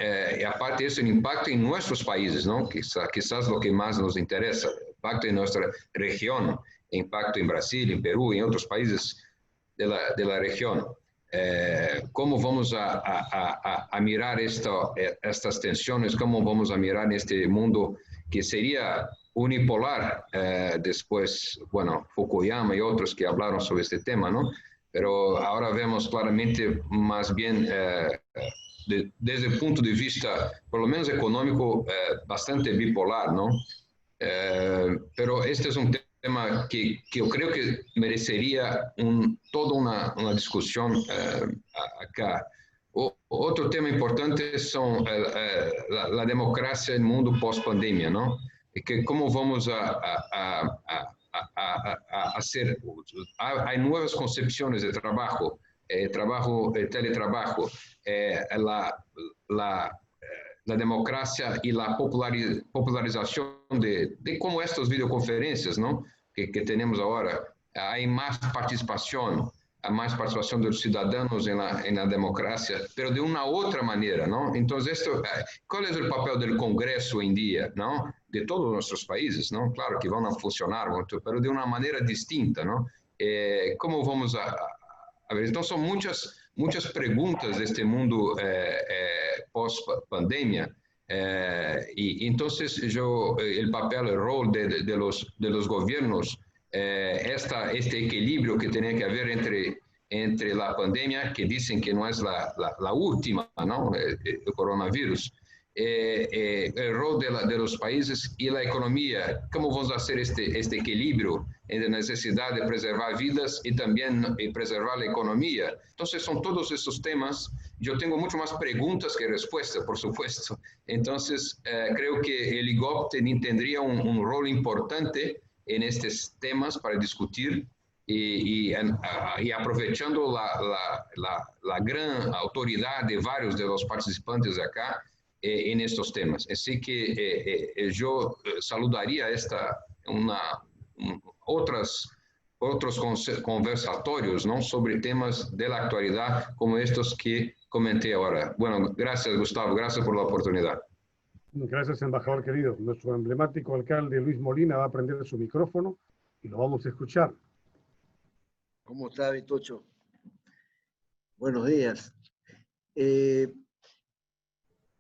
aparte de eso, el impacto en nuestros países, ¿no? Quizás lo que más nos interesa, el impacto en nuestra región, impacto en Brasil, en Perú, en otros países de la región. ¿Cómo vamos a mirar estas tensiones? ¿Cómo vamos a mirar este mundo que sería unipolar? Después, bueno, Fukuyama y otros que hablaron sobre este tema, ¿no? Pero ahora vemos claramente más bien desde el punto de vista, por lo menos económico, bastante bipolar, ¿no? Pero este es un tema que yo creo que merecería toda una discusión acá. Otro tema importante son la democracia en el mundo post-pandemia, ¿no? Que cómo vamos a hacer, hay nuevas concepciones de trabajo, teletrabajo, la democracia y la popularización de como estas videoconferencias, ¿no? que tenemos ahora. Hay más participación de los ciudadanos en la democracia, pero de una otra manera, ¿no? Entonces, ¿cuál es el papel del Congreso hoy en día, ¿no? De todos nuestros países, ¿no? Claro que van a funcionar, pero de una manera distinta, ¿no? ¿Cómo vamos a ver? Entonces, son muchas preguntas de este mundo post-pandemia. Y entonces el papel, el rol de los gobiernos, este equilibrio que tiene que haber entre la pandemia, que dicen que no es la última, ¿no? El coronavirus, el rol de los países y la economía. ¿Cómo vamos a hacer este equilibrio entre la necesidad de preservar vidas y también preservar la economía? Entonces, son todos estos temas. Yo tengo mucho más preguntas que respuestas, por supuesto. Entonces, creo que el IGOP tendría un rol importante en estos temas para discutir y aprovechando la gran autoridad de varios de los participantes acá en estos temas. Así que yo saludaría otros conversatorios, ¿no? Sobre temas de la actualidad como estos que comenté ahora. Bueno, gracias, Gustavo, gracias por la oportunidad. Gracias, embajador querido. Nuestro emblemático alcalde Luis Molina va a prender su micrófono y lo vamos a escuchar. ¿Cómo está, Vitocho? Buenos días.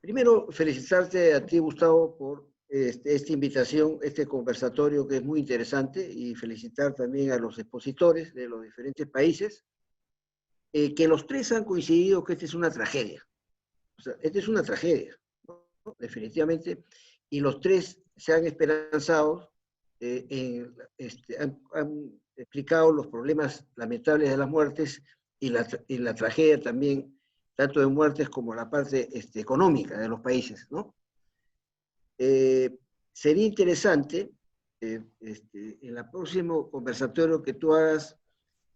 Primero, felicitarte a ti, Gustavo, por esta invitación, este conversatorio que es muy interesante, y felicitar también a los expositores de los diferentes países, que los tres han coincidido que esta es una tragedia. O sea, esta es una tragedia, ¿no? Definitivamente, y los tres se han esperanzado, han explicado los problemas lamentables de las muertes y la tragedia también, tanto de muertes como la parte económica de los países, ¿no? Sería interesante, en el próximo conversatorio que tú hagas,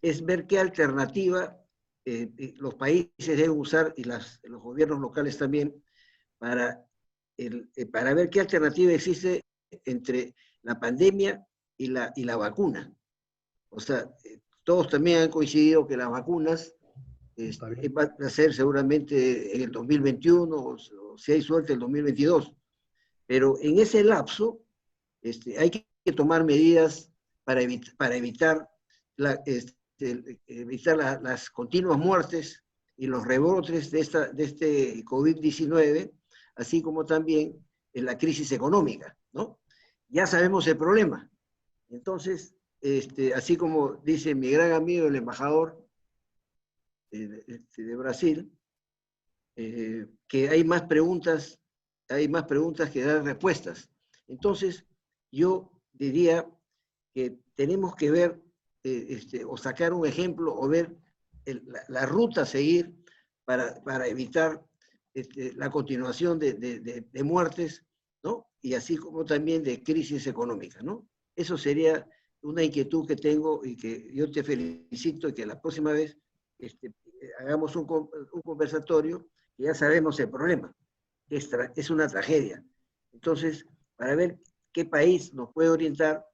es ver qué alternativa los países deben usar, y los gobiernos locales también, para ver qué alternativa existe entre la pandemia y la vacuna. O sea, todos también han coincidido que las vacunas van a ser seguramente en el 2021, o si hay suerte, el 2022. Pero en ese lapso hay que tomar medidas para evitar las continuas muertes y los rebrotes de este COVID-19, así como también en la crisis económica, ¿no? Ya sabemos el problema. Entonces, así como dice mi gran amigo, el embajador de Brasil, que hay más preguntas hay más preguntas que dar respuestas. Entonces, yo diría que tenemos que ver o sacar un ejemplo o ver la ruta a seguir para evitar la continuación de muertes, ¿no? Y así como también de crisis económica, ¿no? Eso sería una inquietud que tengo y que yo te felicito y que la próxima vez hagamos un conversatorio, que ya sabemos el problema, que es una tragedia. Entonces, para ver qué país nos puede orientar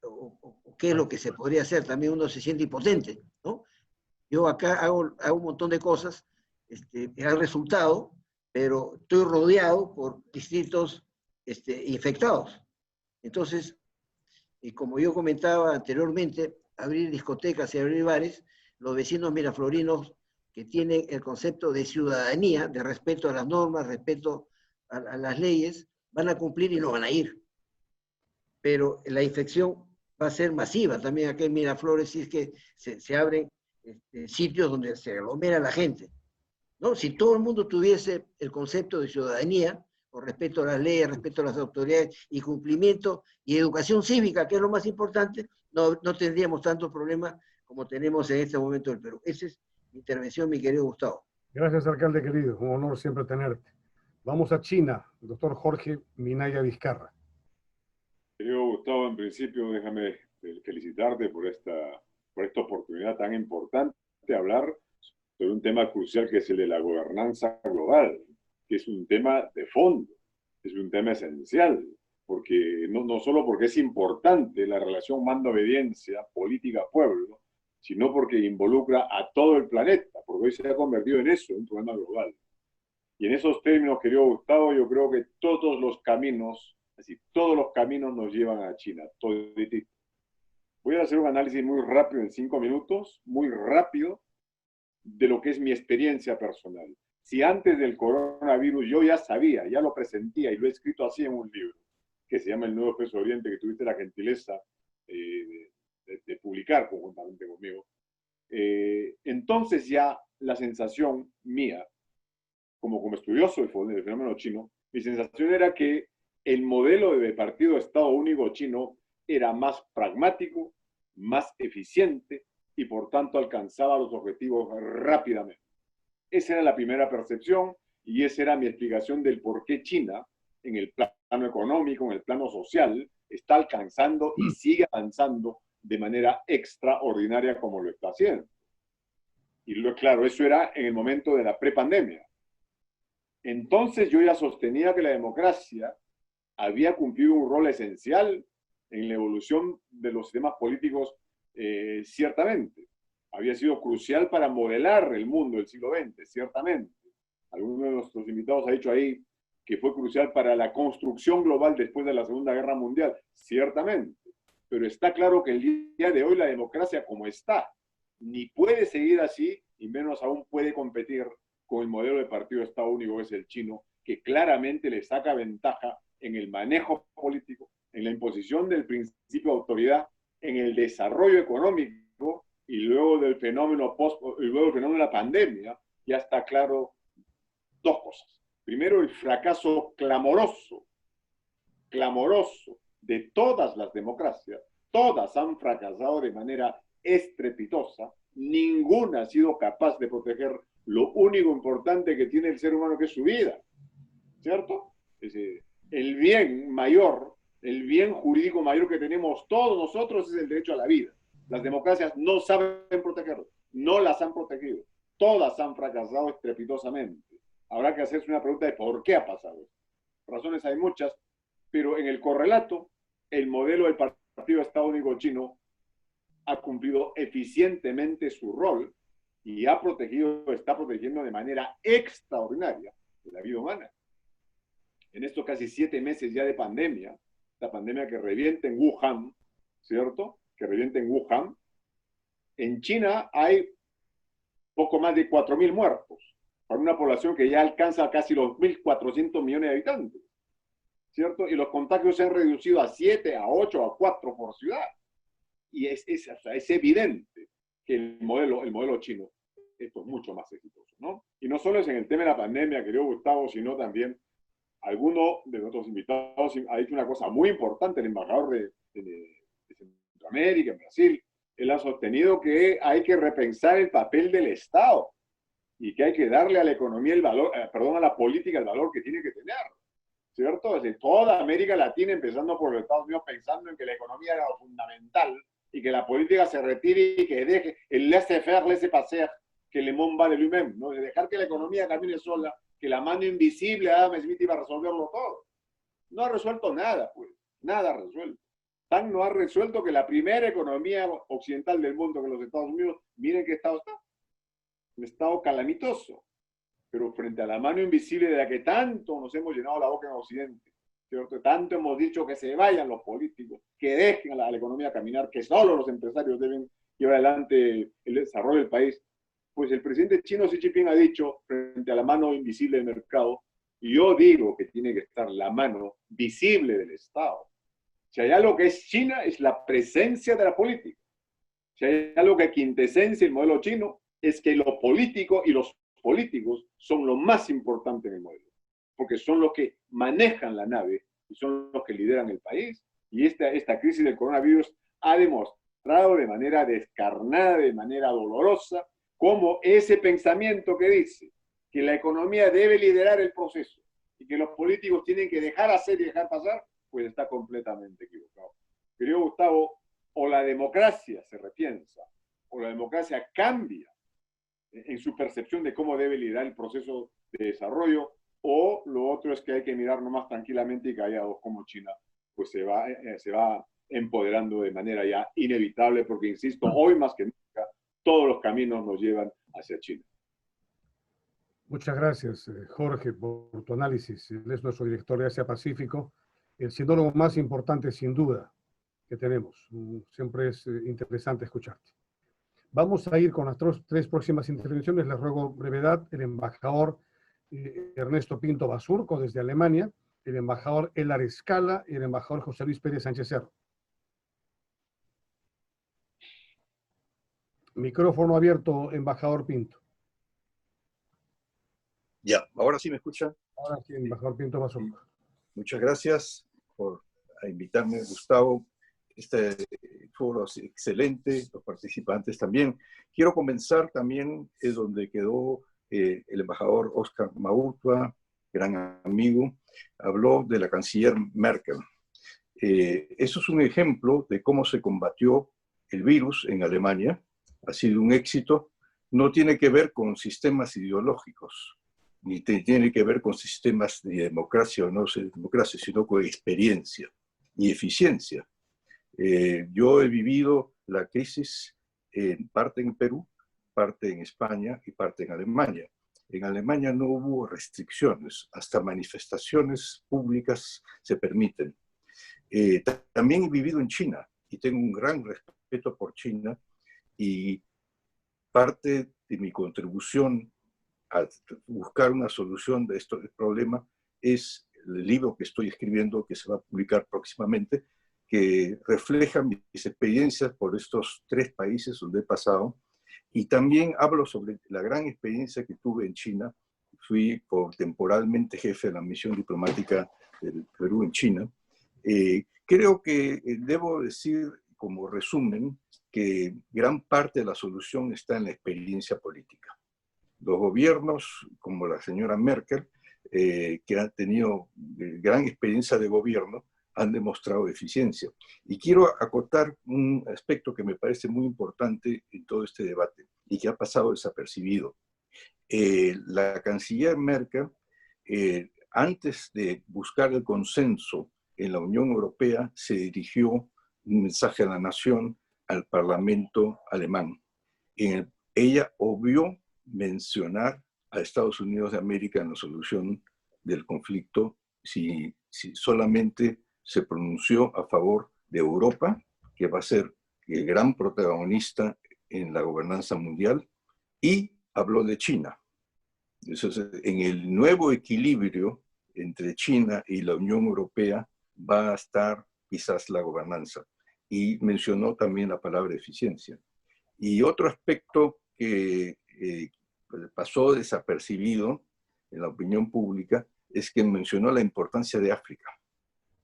o qué es lo que se podría hacer, también uno se siente impotente, ¿no? Yo acá hago un montón de cosas, han resultado, pero estoy rodeado por distintos infectados. Entonces, y como yo comentaba anteriormente, abrir discotecas y abrir bares, los vecinos miraflorinos que tienen el concepto de ciudadanía, de respeto a las normas, respeto a las leyes, van a cumplir y no van a ir. Pero la infección va a ser masiva también aquí en Miraflores si es que se abren sitios donde se aglomera la gente, ¿no? Si todo el mundo tuviese el concepto de ciudadanía, con respeto a las leyes, respeto a las autoridades y cumplimiento y educación cívica, que es lo más importante, no tendríamos tantos problemas como tenemos en este momento del Perú. Esa es mi intervención, mi querido Gustavo. Gracias, alcalde querido. Un honor siempre tenerte. Vamos a China, doctor Jorge Minaya Vizcarra. Querido Gustavo, en principio déjame felicitarte por esta oportunidad tan importante de hablar sobre un tema crucial que es el de la gobernanza global, que es un tema de fondo, es un tema esencial, porque no solo porque es importante la relación mando-obediencia, política-pueblo, sino porque involucra a todo el planeta, porque hoy se ha convertido en eso, en un problema global. Y en esos términos, querido Gustavo, yo creo que todos los caminos nos llevan a China, toditito. Voy a hacer un análisis muy rápido en 5 minutos, muy rápido, de lo que es mi experiencia personal. Si antes del coronavirus yo ya sabía, ya lo presentía y lo he escrito así en un libro, que se llama El Nuevo Expreso Oriente, que tuviste la gentileza de publicar conjuntamente conmigo, entonces ya la sensación mía, como estudioso del fenómeno chino, mi sensación era que el modelo de partido de Estado único chino era más pragmático, más eficiente y por tanto alcanzaba los objetivos rápidamente. Esa era la primera percepción y esa era mi explicación del por qué China, en el plano económico, en el plano social, está alcanzando y sigue avanzando de manera extraordinaria como lo está haciendo. Y claro, eso era en el momento de la prepandemia. Entonces yo ya sostenía que la democracia había cumplido un rol esencial en la evolución de los sistemas políticos, ciertamente. Había sido crucial para modelar el mundo del siglo XX, ciertamente. Alguno de nuestros invitados ha dicho ahí que fue crucial para la construcción global después de la Segunda Guerra Mundial, ciertamente. Pero está claro que el día de hoy la democracia como está, ni puede seguir así, y menos aún puede competir con el modelo de partido de Estado único que es el chino, que claramente le saca ventaja en el manejo político, en la imposición del principio de autoridad, en el desarrollo económico y luego del fenómeno de la pandemia, ya está claro dos cosas. Primero, el fracaso clamoroso de todas las democracias. Todas han fracasado de manera estrepitosa. Ninguna ha sido capaz de proteger lo único importante que tiene el ser humano, que es su vida. ¿Cierto? Es decir, el bien mayor, el bien jurídico mayor que tenemos todos nosotros es el derecho a la vida. Las democracias no saben protegerlo, no las han protegido. Todas han fracasado estrepitosamente. Habrá que hacerse una pregunta de por qué ha pasado esto. Razones hay muchas, pero en el correlato, el modelo del Partido de Estado Único Chino ha cumplido eficientemente su rol y está protegiendo de manera extraordinaria la vida humana. En estos casi 7 meses ya de pandemia, la pandemia que revienta en Wuhan, ¿cierto? Que revienta en Wuhan. En China hay poco más de 4.000 muertos, para una población que ya alcanza casi los 1.400 millones de habitantes, ¿cierto? Y los contagios se han reducido a 7, a 8, a 4 por ciudad. Y es evidente que el modelo chino esto es mucho más exitoso, ¿no? Y no solo es en el tema de la pandemia, querido Gustavo, sino también alguno de nuestros invitados ha dicho una cosa muy importante, el embajador de Centroamérica, en Brasil. Él ha sostenido que hay que repensar el papel del Estado y que hay que darle a la economía el valor, perdón, a la política el valor que tiene que tener, ¿cierto? Desde toda América Latina, empezando por los Estados Unidos, pensando en que la economía era lo fundamental y que la política se retire y que deje el laissez-faire, laissez-passer, que le monde va de lui-même, ¿no? De dejar que la economía camine sola, que la mano invisible de Adam Smith iba a resolverlo todo. No ha resuelto nada, pues, nada ha resuelto. Tan no ha resuelto que la primera economía occidental del mundo, que los Estados Unidos, miren qué estado está. Un estado calamitoso, pero frente a la mano invisible de la que tanto nos hemos llenado la boca en Occidente, ¿cierto? Tanto hemos dicho que se vayan los políticos, que dejen a la economía caminar, que solo los empresarios deben llevar adelante el desarrollo del país. Pues el presidente chino Xi Jinping ha dicho, frente a la mano invisible del mercado, y yo digo que tiene que estar la mano visible del Estado. Si hay algo que es China, es la presencia de la política. Si hay algo que quintesencia el modelo chino, es que lo político y los políticos son lo más importante en el modelo, porque son los que manejan la nave y son los que lideran el país. Y esta crisis del coronavirus ha demostrado de manera descarnada, de manera dolorosa, cómo ese pensamiento que dice que la economía debe liderar el proceso y que los políticos tienen que dejar hacer y dejar pasar, pues está completamente equivocado. Querido Gustavo, o la democracia se repiensa, o la democracia cambia en su percepción de cómo debe liderar el proceso de desarrollo, o lo otro es que hay que mirarnos más tranquilamente y callados como China, pues se va empoderando de manera ya inevitable, porque insisto, hoy más que nunca, todos los caminos nos llevan hacia China. Muchas gracias, Jorge, por tu análisis. Él es nuestro director de Asia Pacífico, el sinólogo más importante, sin duda, que tenemos. Siempre es interesante escucharte. Vamos a ir con las tres próximas intervenciones. Les ruego brevedad. El embajador Ernesto Pinto Basurco, desde Alemania, el embajador Elar Escala y el embajador José Luis Pérez Sánchez Cerro. Micrófono abierto, embajador Pinto. Ya, ahora sí me escuchan. Ahora sí, embajador Pinto Basurco. Muchas gracias por invitarme, Gustavo. Este foro es excelente, los participantes también. Quiero comenzar también donde quedó el embajador Oscar Maurtua, gran amigo, habló de la canciller Merkel. Eso es un ejemplo de cómo se combatió el virus en Alemania. Ha sido un éxito. No tiene que ver con sistemas ideológicos, ni tiene que ver con sistemas de democracia o no democracia, sino con experiencia y eficiencia. Yo he vivido la crisis en parte en Perú, parte en España y parte en Alemania. En Alemania no hubo restricciones, hasta manifestaciones públicas se permiten. También he vivido en China y tengo un gran respeto por China, y parte de mi contribución a buscar una solución de este problema es el libro que estoy escribiendo, que se va a publicar próximamente, que refleja mis experiencias por estos 3 países donde he pasado, y también hablo sobre la gran experiencia que tuve en China. Fui temporalmente jefe de la misión diplomática del Perú en China. Creo que debo decir como resumen que gran parte de la solución está en la experiencia política. Los gobiernos, como la señora Merkel, que han tenido gran experiencia de gobierno, han demostrado eficiencia. Y quiero acotar un aspecto que me parece muy importante en todo este debate y que ha pasado desapercibido. La canciller Merkel, antes de buscar el consenso en la Unión Europea, se dirigió un mensaje a la nación, al Parlamento alemán. Ella obvió mencionar a Estados Unidos de América en la solución del conflicto si solamente se pronunció a favor de Europa, que va a ser el gran protagonista en la gobernanza mundial, y habló de China. Entonces, en el nuevo equilibrio entre China y la Unión Europea va a estar quizás la gobernanza. Y mencionó también la palabra eficiencia. Y otro aspecto que pasó desapercibido en la opinión pública es que mencionó la importancia de África.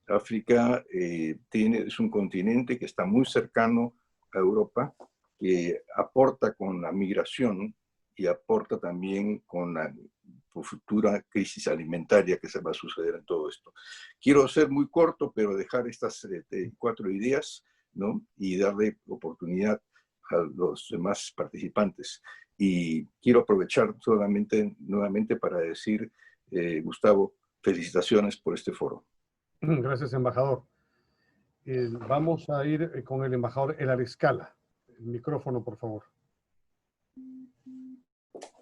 África es un continente que está muy cercano a Europa, que aporta con la migración y aporta también con la futura crisis alimentaria que se va a suceder en todo esto. Quiero ser muy corto, pero dejar estas 4 ideas, ¿no? Y darle oportunidad a los demás participantes. Y quiero aprovechar nuevamente para decir, Gustavo, felicitaciones por este foro. Gracias, embajador. Vamos a ir con el embajador Elar Escala. El micrófono, por favor.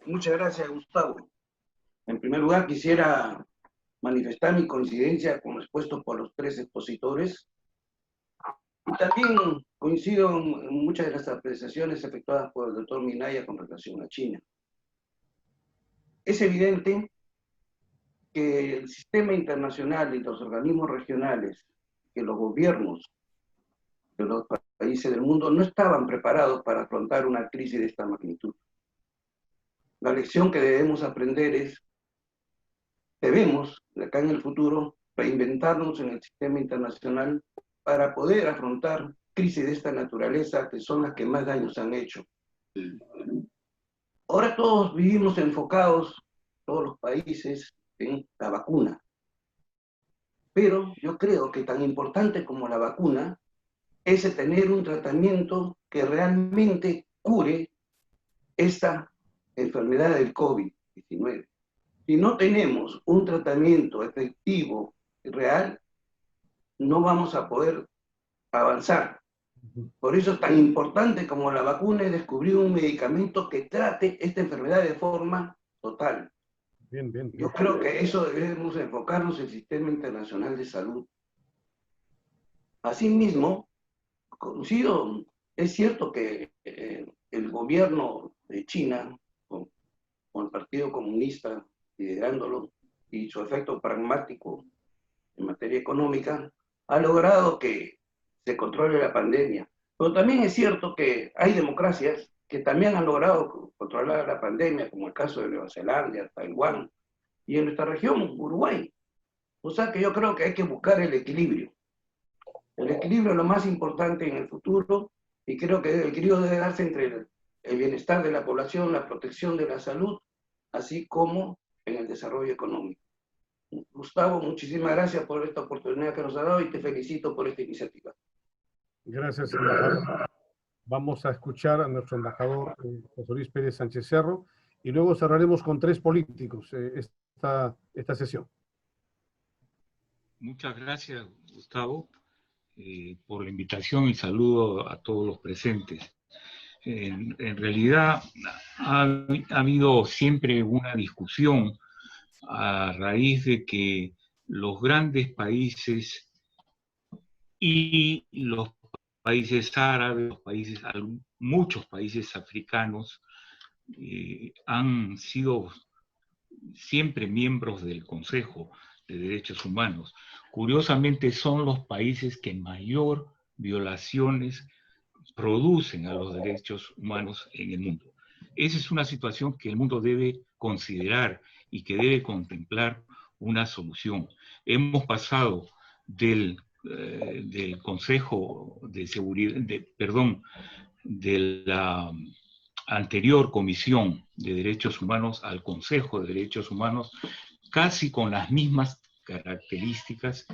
Muchas gracias, Gustavo. En primer lugar, quisiera manifestar mi coincidencia con lo expuesto por los 3 expositores. Y también coincido en muchas de las apreciaciones efectuadas por el doctor Minaya con relación a China. Es evidente que el sistema internacional y los organismos regionales, que los gobiernos de los países del mundo no estaban preparados para afrontar una crisis de esta magnitud. La lección que debemos aprender es, debemos, de acá en el futuro, reinventarnos en el sistema internacional para poder afrontar crisis de esta naturaleza, que son las que más daños han hecho. Ahora todos vivimos enfocados, todos los países, en la vacuna. Pero yo creo que tan importante como la vacuna es tener un tratamiento que realmente cure esta enfermedad del COVID-19. Si no tenemos un tratamiento efectivo y real, no vamos a poder avanzar. Por eso es tan importante como la vacuna es descubrir un medicamento que trate esta enfermedad de forma total. Bien. Yo creo que eso debemos enfocarnos en el sistema internacional de salud. Asimismo, coincido, es cierto que el gobierno de China, con el Partido Comunista liderándolo, y su efecto pragmático en materia económica, ha logrado que se controle la pandemia. Pero también es cierto que hay democracias que también han logrado controlar la pandemia, como el caso de Nueva Zelanda, Taiwán, y en nuestra región, Uruguay. O sea que yo creo que hay que buscar el equilibrio. El equilibrio es lo más importante en el futuro, y creo que el equilibrio debe darse entre el bienestar de la población, la protección de la salud, así como en el desarrollo económico. Gustavo, muchísimas gracias por esta oportunidad que nos ha dado y te felicito por esta iniciativa. Gracias, embajador. Vamos a escuchar a nuestro embajador, José Luis Pérez Sánchez Cerro, y luego cerraremos con 3 políticos esta sesión. Muchas gracias, Gustavo, por la invitación y saludo a todos los presentes. En realidad ha habido siempre una discusión a raíz de que los grandes países y los países árabes, muchos países africanos han sido siempre miembros del Consejo de Derechos Humanos. Curiosamente son los países que mayor violaciones producen a los derechos humanos en el mundo. Esa es una situación que el mundo debe considerar y que debe contemplar una solución. Hemos pasado del Consejo de Seguridad, de la anterior Comisión de Derechos Humanos al Consejo de Derechos Humanos, casi con las mismas características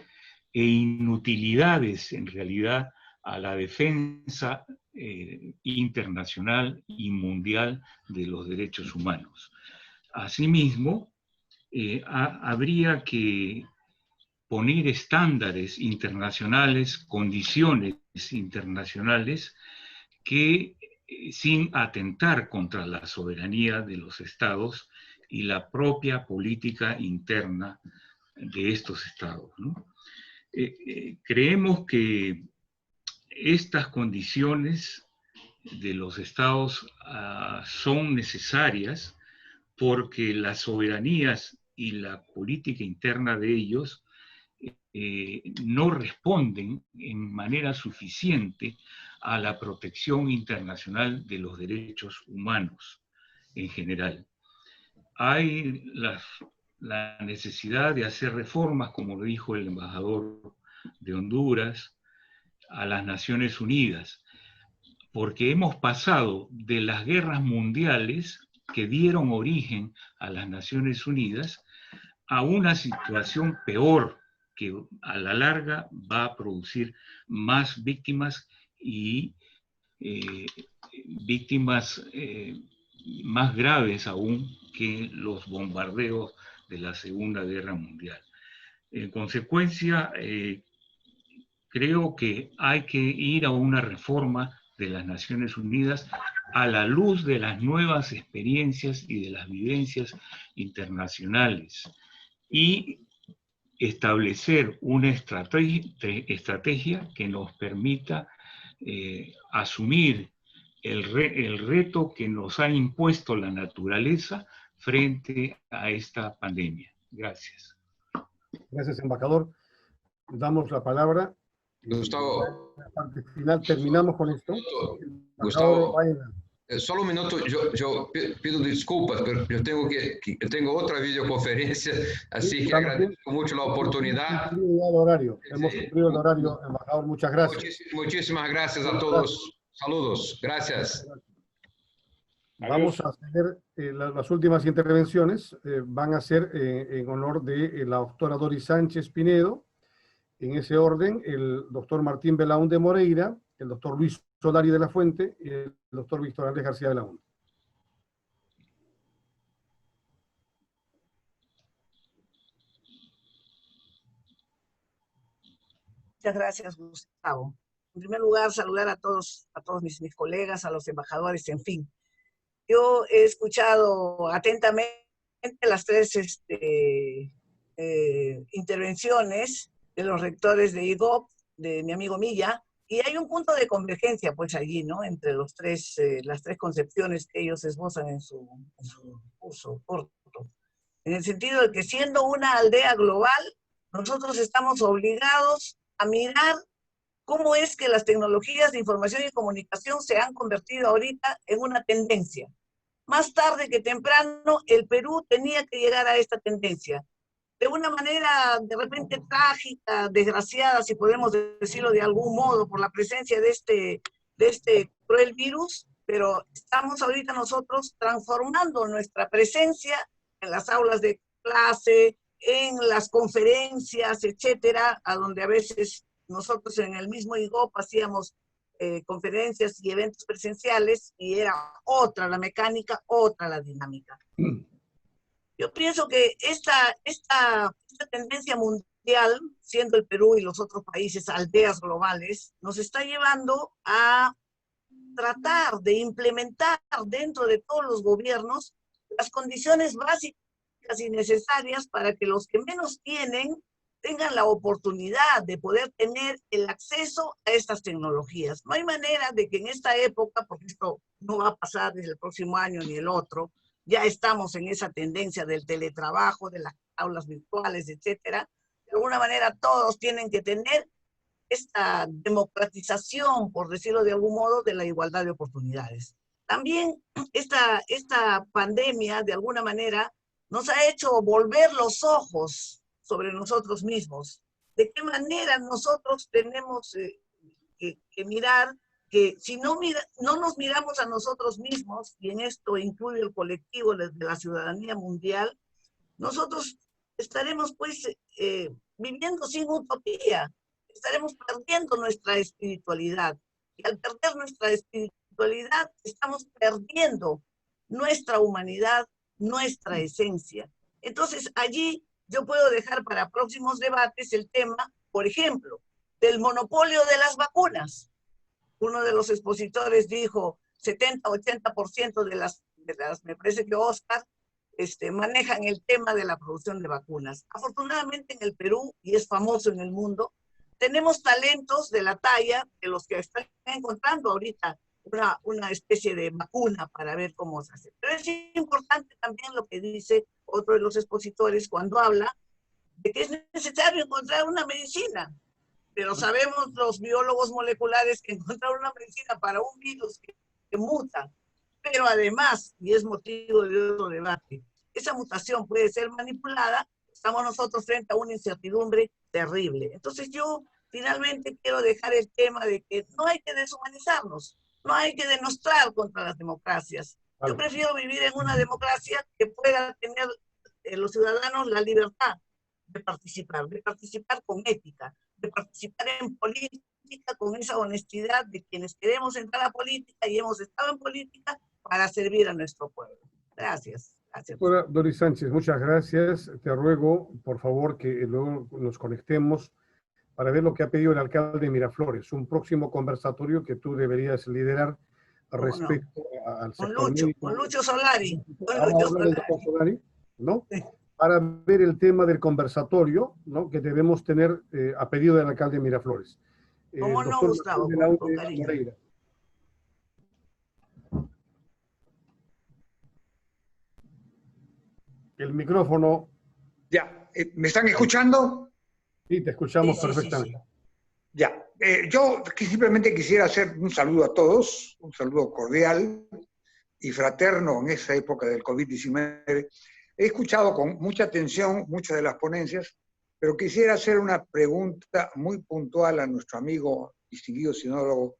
e inutilidades en realidad a la defensa internacional y mundial de los derechos humanos. Asimismo, habría que poner estándares internacionales, condiciones internacionales que, sin atentar contra la soberanía de los estados y la propia política interna de estos estados, ¿no? Creemos que estas condiciones de los estados son necesarias porque las soberanías y la política interna de ellos no responden en manera suficiente a la protección internacional de los derechos humanos en general. Hay la necesidad de hacer reformas, como lo dijo el embajador de Honduras, a las Naciones Unidas, porque hemos pasado de las guerras mundiales que dieron origen a las Naciones Unidas a una situación peor, que a la larga va a producir más víctimas y víctimas más graves aún que los bombardeos de la Segunda Guerra Mundial. En consecuencia, creo que hay que ir a una reforma de las Naciones Unidas a la luz de las nuevas experiencias y de las vivencias internacionales y establecer una estrategia que nos permita asumir el reto que nos ha impuesto la naturaleza frente a esta pandemia. Gracias. Gracias, embajador. Damos la palabra. Gustavo. La parte final, terminamos con esto. Gustavo, solo un minuto, yo pido disculpas, pero yo tengo otra videoconferencia, así que agradezco mucho la oportunidad. Hemos cumplido el horario, embajador, muchas gracias. Muchísimas gracias a todos. Saludos, gracias. Vamos a hacer las últimas intervenciones, van a ser en honor de la doctora Doris Sánchez Pinedo, en ese orden, el doctor Martín Belaúnde Moreira, el doctor Luis Solari de la Fuente y el doctor Víctor Andrés García Belaúnde. Muchas gracias, Gustavo. En primer lugar, saludar a todos mis colegas, a los embajadores, en fin. Yo he escuchado atentamente las tres intervenciones de los rectores de IGOP, de mi amigo Milla, y hay un punto de convergencia, pues, allí, ¿no?, entre las tres concepciones que ellos esbozan en su curso corto. En el sentido de que siendo una aldea global, nosotros estamos obligados a mirar cómo es que las tecnologías de información y comunicación se han convertido ahorita en una tendencia. Más tarde que temprano, el Perú tenía que llegar a esta tendencia. De una manera de repente trágica, desgraciada, si podemos decirlo de algún modo, por la presencia de este cruel virus, pero estamos ahorita nosotros transformando nuestra presencia en las aulas de clase, en las conferencias, etcétera, a donde a veces nosotros en el mismo IGOP hacíamos conferencias y eventos presenciales y era otra la mecánica, otra la dinámica. Yo pienso que esta tendencia mundial, siendo el Perú y los otros países aldeas globales, nos está llevando a tratar de implementar dentro de todos los gobiernos las condiciones básicas y necesarias para que los que menos tienen tengan la oportunidad de poder tener el acceso a estas tecnologías. No hay manera de que en esta época, porque esto no va a pasar desde el próximo año ni el otro, ya estamos en esa tendencia del teletrabajo, de las aulas virtuales, etcétera. De alguna manera todos tienen que tener esta democratización, por decirlo de algún modo, de la igualdad de oportunidades. También esta pandemia, de alguna manera, nos ha hecho volver los ojos sobre nosotros mismos. ¿De qué manera nosotros tenemos que mirar que si no nos miramos a nosotros mismos, y en esto incluye el colectivo de la ciudadanía mundial, nosotros estaremos pues viviendo sin utopía, estaremos perdiendo nuestra espiritualidad. Y al perder nuestra espiritualidad, estamos perdiendo nuestra humanidad, nuestra esencia. Entonces, allí yo puedo dejar para próximos debates el tema, por ejemplo, del monopolio de las vacunas. Uno de los expositores dijo 70-80% de las, me parece que Oscar, manejan el tema de la producción de vacunas. Afortunadamente en el Perú, y es famoso en el mundo, tenemos talentos de la talla de los que están encontrando ahorita una especie de vacuna para ver cómo se hace. Pero es importante también lo que dice otro de los expositores cuando habla de que es necesario encontrar una medicina. Pero sabemos los biólogos moleculares que encontrar una medicina para un virus que muta. Pero además, y es motivo de otro debate, esa mutación puede ser manipulada, estamos nosotros frente a una incertidumbre terrible. Entonces yo finalmente quiero dejar el tema de que no hay que deshumanizarnos, no hay que denostar contra las democracias. Yo prefiero vivir en una democracia que pueda tener los ciudadanos la libertad de participar con ética, de participar en política con esa honestidad de quienes queremos entrar a política y hemos estado en política para servir a nuestro pueblo. Gracias. Gracias. Doctora Doris Sánchez, muchas gracias. Te ruego, por favor, que luego nos conectemos para ver lo que ha pedido el alcalde de Miraflores, un próximo conversatorio que tú deberías liderar respecto al sector médico. Con Lucho Solari. ¿No? Para ver el tema del conversatorio, ¿no?, que debemos tener a pedido del alcalde de Miraflores. ¿Cómo no, Gustavo? Con cariño. Moreira. El micrófono. Ya, ¿me están escuchando? Sí, te escuchamos perfectamente. Sí. Ya, yo simplemente quisiera hacer un saludo a todos, un saludo cordial y fraterno en esa época del COVID-19. He escuchado con mucha atención muchas de las ponencias, pero quisiera hacer una pregunta muy puntual a nuestro amigo distinguido sinólogo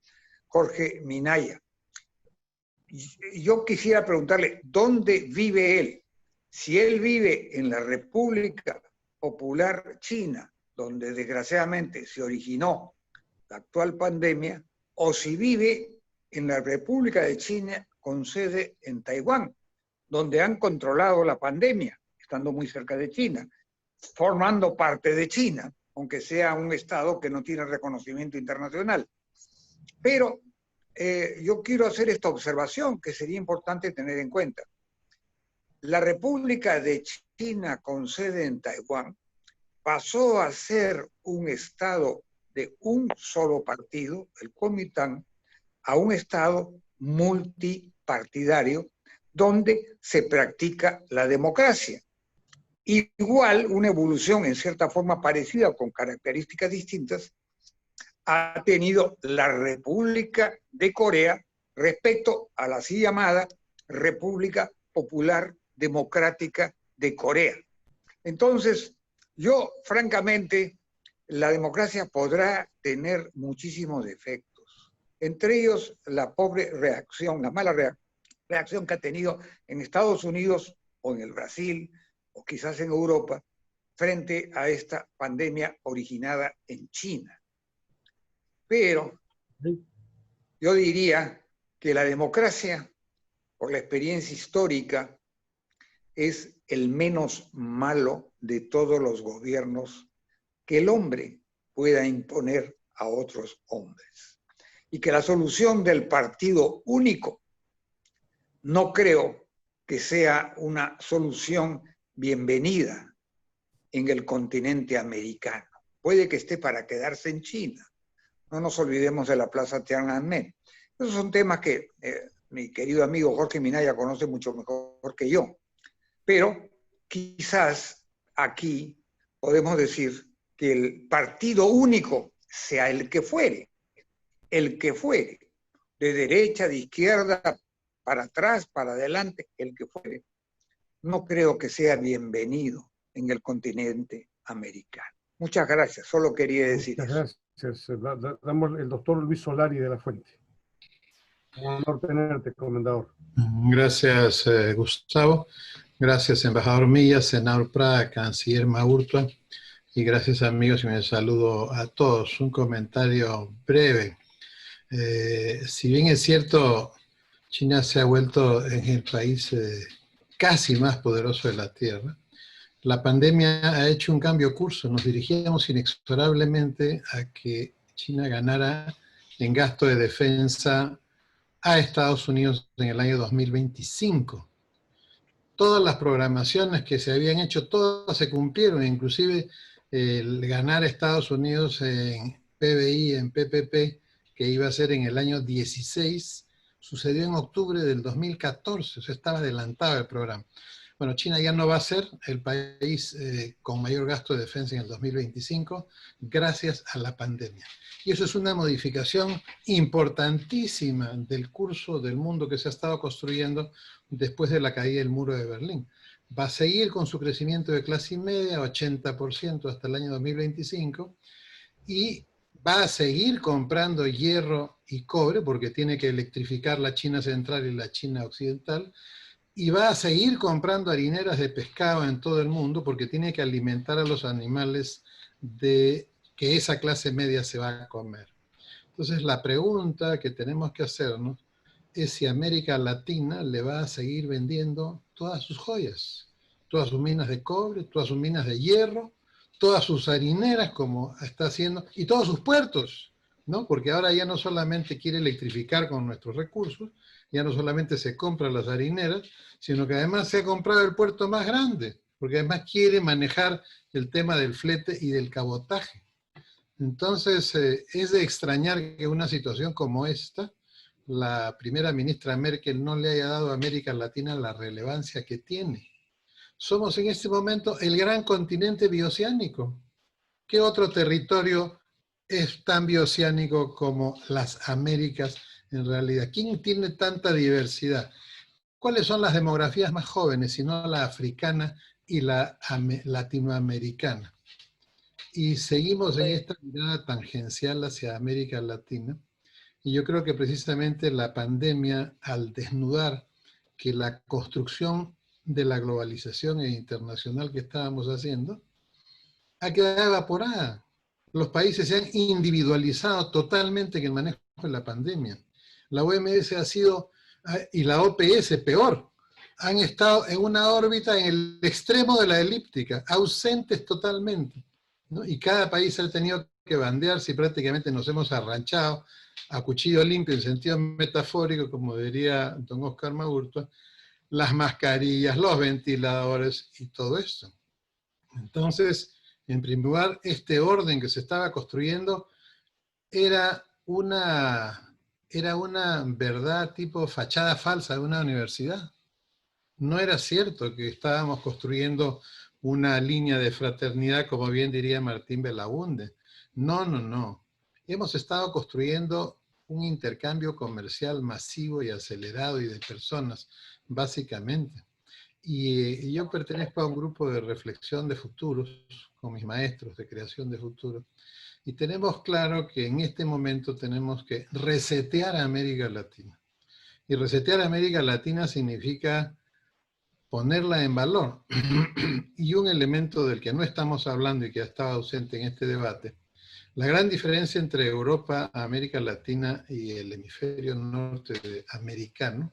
Jorge Minaya. Yo quisiera preguntarle, ¿dónde vive él? Si él vive en la República Popular China, donde desgraciadamente se originó la actual pandemia, o si vive en la República de China con sede en Taiwán, donde han controlado la pandemia, estando muy cerca de China, formando parte de China, aunque sea un estado que no tiene reconocimiento internacional. Pero yo quiero hacer esta observación que sería importante tener en cuenta. La República de China con sede en Taiwán pasó a ser un estado de un solo partido, el Kuomintang, a un estado multipartidario donde se practica la democracia. Igual, una evolución en cierta forma parecida, con características distintas, ha tenido la República de Corea respecto a la así llamada República Popular Democrática de Corea. Entonces, yo, francamente, la democracia podrá tener muchísimos defectos, entre ellos la pobre reacción, la mala reacción que ha tenido en Estados Unidos o en el Brasil o quizás en Europa frente a esta pandemia originada en China. Pero yo diría que la democracia, por la experiencia histórica, es el menos malo de todos los gobiernos que el hombre pueda imponer a otros hombres. Y que la solución del partido único no creo que sea una solución bienvenida en el continente americano. Puede que esté para quedarse en China. No nos olvidemos de la Plaza Tiananmen. Esos son temas que mi querido amigo Jorge Minaya conoce mucho mejor que yo. Pero quizás aquí podemos decir que el partido único, sea el que fuere, de derecha, de izquierda, para atrás, para adelante, el que fuere, no creo que sea bienvenido en el continente americano. Muchas gracias, solo quería decir eso. Muchas gracias. Damos el doctor Luis Solari de la Fuente. Un honor tenerte, comendador. Gracias, Gustavo. Gracias, embajador Milla, senador Prada, canciller Maurtua. Y gracias, amigos, y me saludo a todos. Un comentario breve. Si bien es cierto, China se ha vuelto en el país casi más poderoso de la Tierra, la pandemia ha hecho un cambio de curso. Nos dirigíamos inexorablemente a que China ganara en gasto de defensa a Estados Unidos en el año 2025. Todas las programaciones que se habían hecho, todas se cumplieron, inclusive el ganar a Estados Unidos en PBI, en PPP, que iba a ser en el año 16, sucedió en octubre del 2014, o sea, estaba adelantado el programa. Bueno, China ya no va a ser el país con mayor gasto de defensa en el 2025, gracias a la pandemia. Y eso es una modificación importantísima del curso del mundo que se ha estado construyendo después de la caída del muro de Berlín. va a seguir con su crecimiento de clase media, 80% hasta el año 2025, y va a seguir comprando hierro y cobre, porque tiene que electrificar la China central y la China occidental, y va a seguir comprando harineras de pescado en todo el mundo, porque tiene que alimentar a los animales que esa clase media se va a comer. Entonces la pregunta que tenemos que hacernos es si América Latina le va a seguir vendiendo todas sus joyas, todas sus minas de cobre, todas sus minas de hierro, todas sus harineras, como está haciendo, y todos sus puertos, ¿no? Porque ahora ya no solamente quiere electrificar con nuestros recursos, ya no solamente se compra las harineras, sino que además se ha comprado el puerto más grande, porque además quiere manejar el tema del flete y del cabotaje. Entonces, es de extrañar que una situación como esta, la primera ministra Merkel no le haya dado a América Latina la relevancia que tiene. Somos en este momento el gran continente bioceánico. ¿Qué otro territorio es tan bioceánico como las Américas en realidad? ¿Quién tiene tanta diversidad? ¿Cuáles son las demografías más jóvenes, sino la africana y la latinoamericana? Y seguimos en esta mirada tangencial hacia América Latina. Y yo creo que precisamente la pandemia, al desnudar que la construcción de la globalización internacional que estábamos haciendo, ha quedado evaporada. Los países se han individualizado totalmente en el manejo de la pandemia. La OMS ha sido, y la OPS peor, han estado en una órbita en el extremo de la elíptica, ausentes totalmente, ¿no? Y cada país ha tenido que bandearse y prácticamente nos hemos arranchado a cuchillo limpio en sentido metafórico, como diría don Oscar Maurtua, las mascarillas, los ventiladores y todo esto. Entonces, en primer lugar, este orden que se estaba construyendo era una verdad tipo fachada falsa de una universidad. No era cierto que estábamos construyendo una línea de fraternidad, como bien diría Martín Belaunde. No, no, no. Hemos estado construyendo un intercambio comercial masivo y acelerado y de personas, básicamente. Y yo pertenezco a un grupo de reflexión de futuros, con mis maestros de creación de futuros, y tenemos claro que en este momento tenemos que resetear a América Latina. Y resetear a América Latina significa ponerla en valor. Y un elemento del que no estamos hablando y que ha estado ausente en este debate, la gran diferencia entre Europa, América Latina y el hemisferio norte americano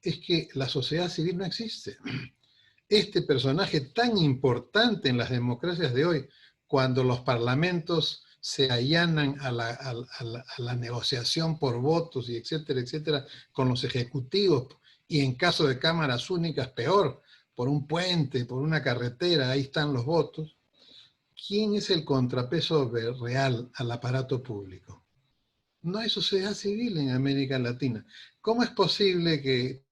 es que la sociedad civil no existe. Este personaje tan importante en las democracias de hoy, cuando los parlamentos se allanan a la negociación por votos y etcétera, etcétera, con los ejecutivos, y en caso de cámaras únicas, peor, por un puente, por una carretera, ahí están los votos. ¿Quién es el contrapeso real al aparato público? No hay sociedad civil en América Latina. ¿Cómo es posible que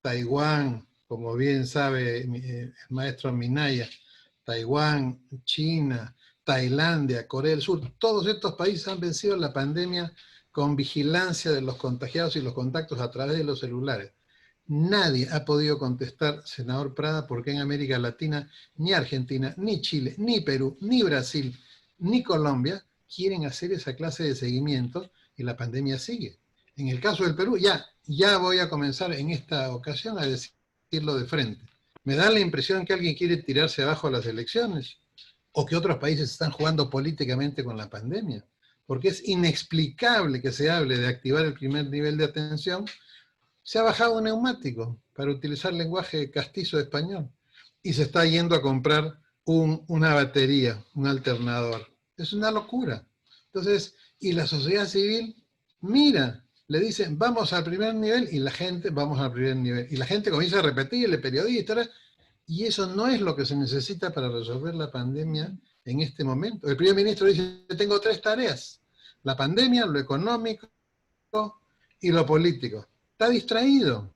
Taiwán, como bien sabe el maestro Minaya, Taiwán, China, Tailandia, Corea del Sur, todos estos países han vencido la pandemia con vigilancia de los contagiados y los contactos a través de los celulares? Nadie ha podido contestar, senador Prada, por qué en América Latina ni Argentina, ni Chile, ni Perú, ni Brasil, ni Colombia quieren hacer esa clase de seguimiento y la pandemia sigue. En el caso del Perú, ya voy a comenzar en esta ocasión a decirlo de frente. Me da la impresión que alguien quiere tirarse abajo a las elecciones o que otros países están jugando políticamente con la pandemia, porque es inexplicable que se hable de activar el primer nivel de atención. Se ha bajado un neumático para utilizar lenguaje castizo español y se está yendo a comprar una batería, un alternador. Es una locura. Entonces, y la sociedad civil, mira, le dicen, vamos al primer nivel, y la gente, vamos al primer nivel. Y la gente comienza a repetirle, periodistas, y eso no es lo que se necesita para resolver la pandemia en este momento. El primer ministro dice, tengo 3 tareas: la pandemia, lo económico y lo político. Está distraído.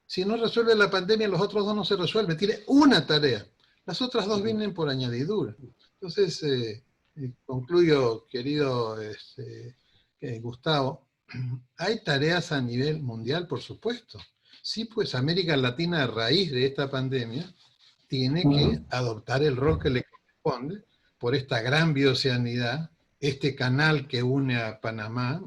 Si no resuelve la pandemia, los otros 2 no se resuelven. Tiene una tarea. Las otras 2 vienen por añadidura. Entonces, concluyo, querido Gustavo, hay tareas a nivel mundial, por supuesto. Sí, pues América Latina, a raíz de esta pandemia, tiene que adoptar el rol que le corresponde por esta gran bioceanidad, este canal que une a Panamá,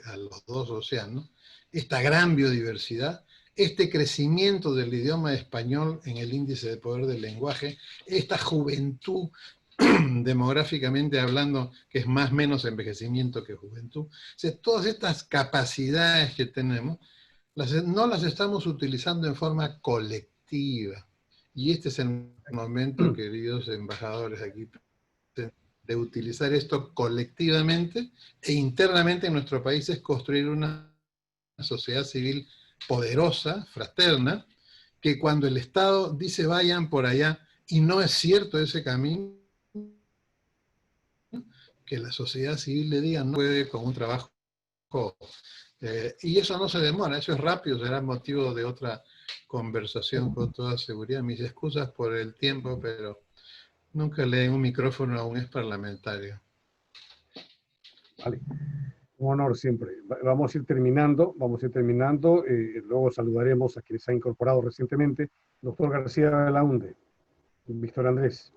a los dos océanos, esta gran biodiversidad, este crecimiento del idioma español en el índice de poder del lenguaje, esta juventud demográficamente hablando, que es más o menos envejecimiento que juventud. O sea, todas estas capacidades que tenemos, no las estamos utilizando en forma colectiva. Y este es el momento, queridos embajadores aquí, de utilizar esto colectivamente e internamente en nuestro país, es construir una sociedad civil poderosa, fraterna, que cuando el Estado dice vayan por allá, y no es cierto ese camino, que la sociedad civil le diga no puede con un trabajo. Y eso no se demora, eso es rápido, será motivo de otra conversación con toda seguridad. Mis excusas por el tiempo, pero nunca le den un micrófono a un ex parlamentario. Vale. Un honor siempre. Vamos a ir terminando, luego saludaremos a quienes se han incorporado recientemente. Doctor García Belaunde, Víctor Andrés.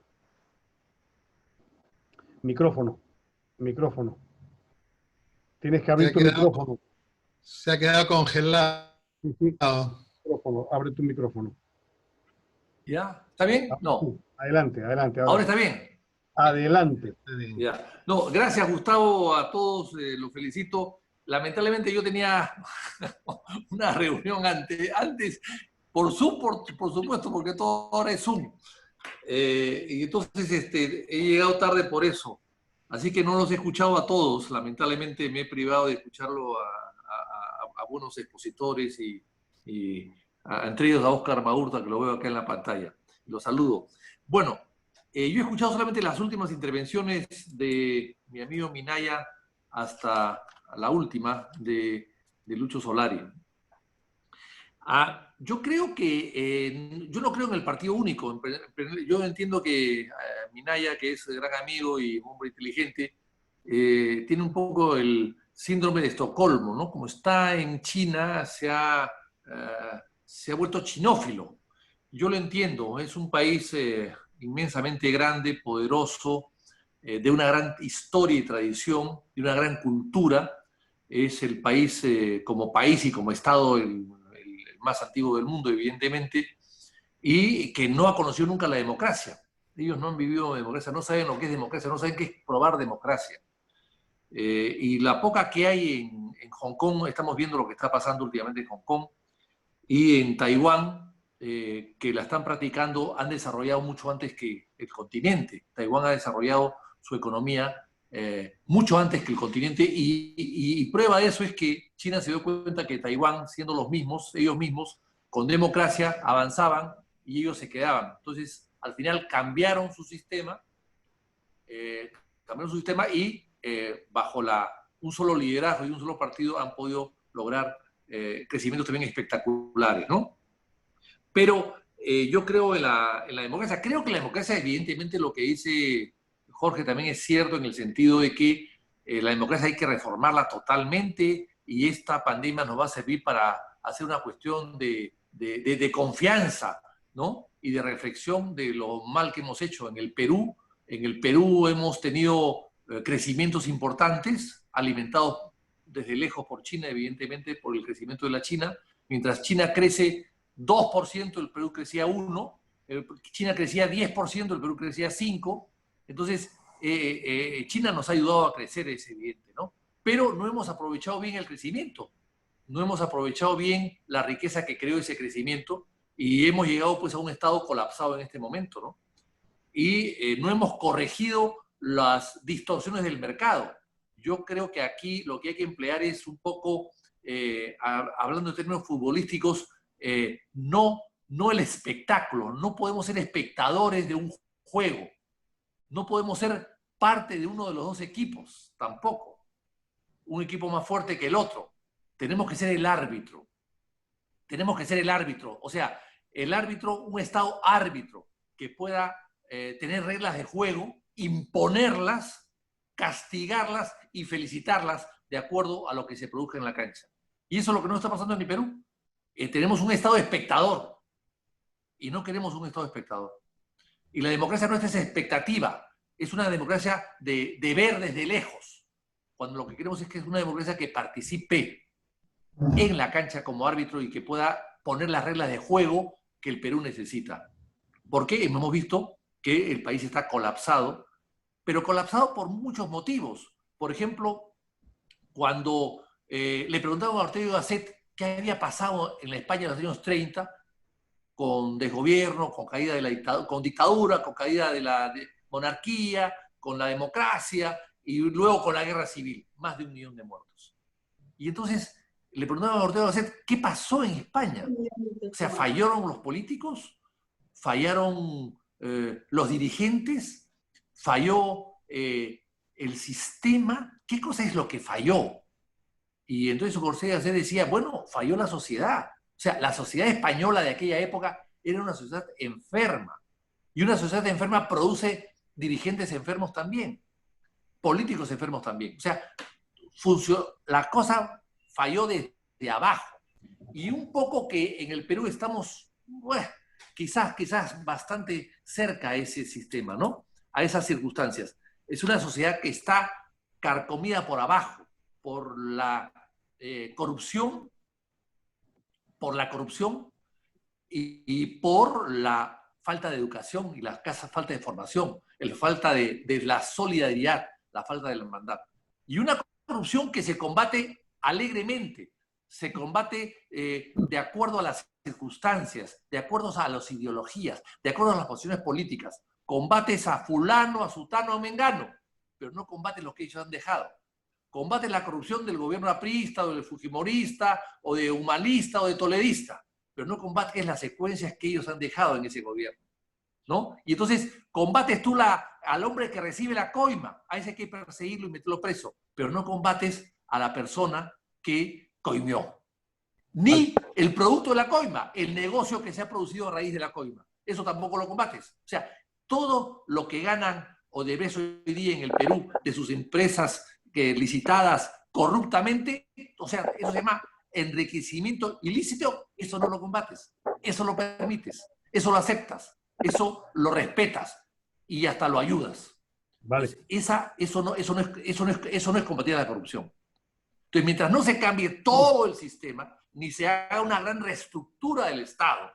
Micrófono. Tienes que abrir tu micrófono. Se ha quedado congelado. Sí. Micrófono. Abre tu micrófono. ¿Ya? ¿Está bien? No. Adelante. Ahora está bien. Adelante. Ya. No, gracias Gustavo, a todos, los felicito. Lamentablemente yo tenía una reunión antes por Zoom, por supuesto, porque todo ahora es Zoom. Y entonces he llegado tarde por eso. Así que no los he escuchado a todos. Lamentablemente me he privado de escucharlo a buenos expositores y entre ellos a Óscar Maurtua, que lo veo acá en la pantalla. Los saludo. Bueno, yo he escuchado solamente las últimas intervenciones de mi amigo Minaya hasta la última de Lucho Solari. Yo creo que, yo no creo en el partido único. Yo entiendo que Minaya, que es gran amigo y un hombre inteligente, tiene un poco el síndrome de Estocolmo, ¿no? Como está en China, se ha vuelto chinófilo. Yo lo entiendo, es un país inmensamente grande, poderoso, de una gran historia y tradición, de una gran cultura. Es el país, como país y como Estado, el más antiguo del mundo, evidentemente, y que no ha conocido nunca la democracia. Ellos no han vivido democracia, no saben lo que es democracia, no saben qué es probar democracia. Y la poca que hay en Hong Kong, estamos viendo lo que está pasando últimamente en Hong Kong, y en Taiwán, que la están practicando, han desarrollado mucho antes que el continente. Taiwán ha desarrollado su economía mucho antes que el continente, y prueba de eso es que China se dio cuenta que Taiwán, siendo ellos mismos, con democracia, avanzaban y ellos se quedaban. Entonces, al final cambiaron su sistema, y bajo un solo liderazgo y un solo partido han podido lograr crecimientos también espectaculares, ¿no? Pero yo creo en la democracia. Creo que la democracia, evidentemente, lo que dice Jorge también es cierto en el sentido de que la democracia hay que reformarla totalmente, y esta pandemia nos va a servir para hacer una cuestión de confianza, ¿no? Y de reflexión de lo mal que hemos hecho en el Perú. En el Perú hemos tenido crecimientos importantes, alimentados desde lejos por China, evidentemente, por el crecimiento de la China. Mientras China crece 2%, el Perú crecía 1%, China crecía 10%, el Perú crecía 5%. Entonces, China nos ha ayudado a crecer, es evidente, ¿no? Pero no hemos aprovechado bien el crecimiento, no hemos aprovechado bien la riqueza que creó ese crecimiento, y hemos llegado pues a un estado colapsado en este momento, ¿no? Y no hemos corregido las distorsiones del mercado. Yo creo que aquí lo que hay que emplear es un poco, hablando en términos futbolísticos, no el espectáculo. No podemos ser espectadores de un juego. No podemos ser parte de uno de los dos equipos, tampoco. Un equipo más fuerte que el otro. Tenemos que ser el árbitro. Tenemos que ser el árbitro. O sea, el árbitro, un Estado árbitro que pueda tener reglas de juego, imponerlas, castigarlas y felicitarlas de acuerdo a lo que se produzca en la cancha. Y eso es lo que no está pasando en el Perú. tenemos un Estado espectador y no queremos un Estado espectador. Y la democracia nuestra es expectativa, es una democracia de ver desde lejos, cuando lo que queremos es que es una democracia que participe en la cancha como árbitro y que pueda poner las reglas de juego que el Perú necesita. Porque hemos visto que el país está colapsado, pero colapsado por muchos motivos. Por ejemplo, cuando le preguntaban a Ortega y Gasset qué había pasado en la España de los años 30, con desgobierno, con caída de la dictadura, con dictadura, con caída de la monarquía, con la democracia y luego con la guerra civil, más de 1 millón de muertos. Y entonces le preguntaban a Ortega y Gasset qué pasó en España. O sea, ¿fallaron los políticos? ¿Fallaron los dirigentes? ¿Falló el sistema? ¿Qué cosa es lo que falló? Y entonces Ortega y Gasset decía, bueno, falló la sociedad. O sea, la sociedad española de aquella época era una sociedad enferma. Y una sociedad enferma produce dirigentes enfermos también, políticos enfermos también. O sea, la cosa falló desde abajo. Y un poco que en el Perú estamos, bueno, quizás bastante cerca a ese sistema, ¿no? A esas circunstancias. Es una sociedad que está carcomida por abajo, por la corrupción, y por la falta de educación y la falta de formación, la falta de la solidaridad, la falta de la hermandad. Y una corrupción que se combate alegremente, se combate de acuerdo a las circunstancias, de acuerdo a las ideologías, de acuerdo a las posiciones políticas. Combates a fulano, a sutano, a mengano, pero no combates lo que ellos han dejado. Combate la corrupción del gobierno aprista, o del fujimorista, o de humanista, o de toledista, pero no combates las secuencias que ellos han dejado en ese gobierno, ¿no? Y entonces combates tú al hombre que recibe la coima, a ese hay que perseguirlo y meterlo preso, pero no combates a la persona que coimió. Ni el producto de la coima, el negocio que se ha producido a raíz de la coima. Eso tampoco lo combates. O sea, todo lo que ganan Odebrecht hoy día en el Perú de sus empresas licitadas corruptamente, o sea, eso se llama enriquecimiento ilícito, eso no lo combates, eso lo permites, eso lo aceptas, eso lo respetas y hasta lo ayudas. Vale. Eso no es combatir la corrupción. Entonces, mientras no se cambie todo el sistema, ni se haga una gran reestructura del Estado,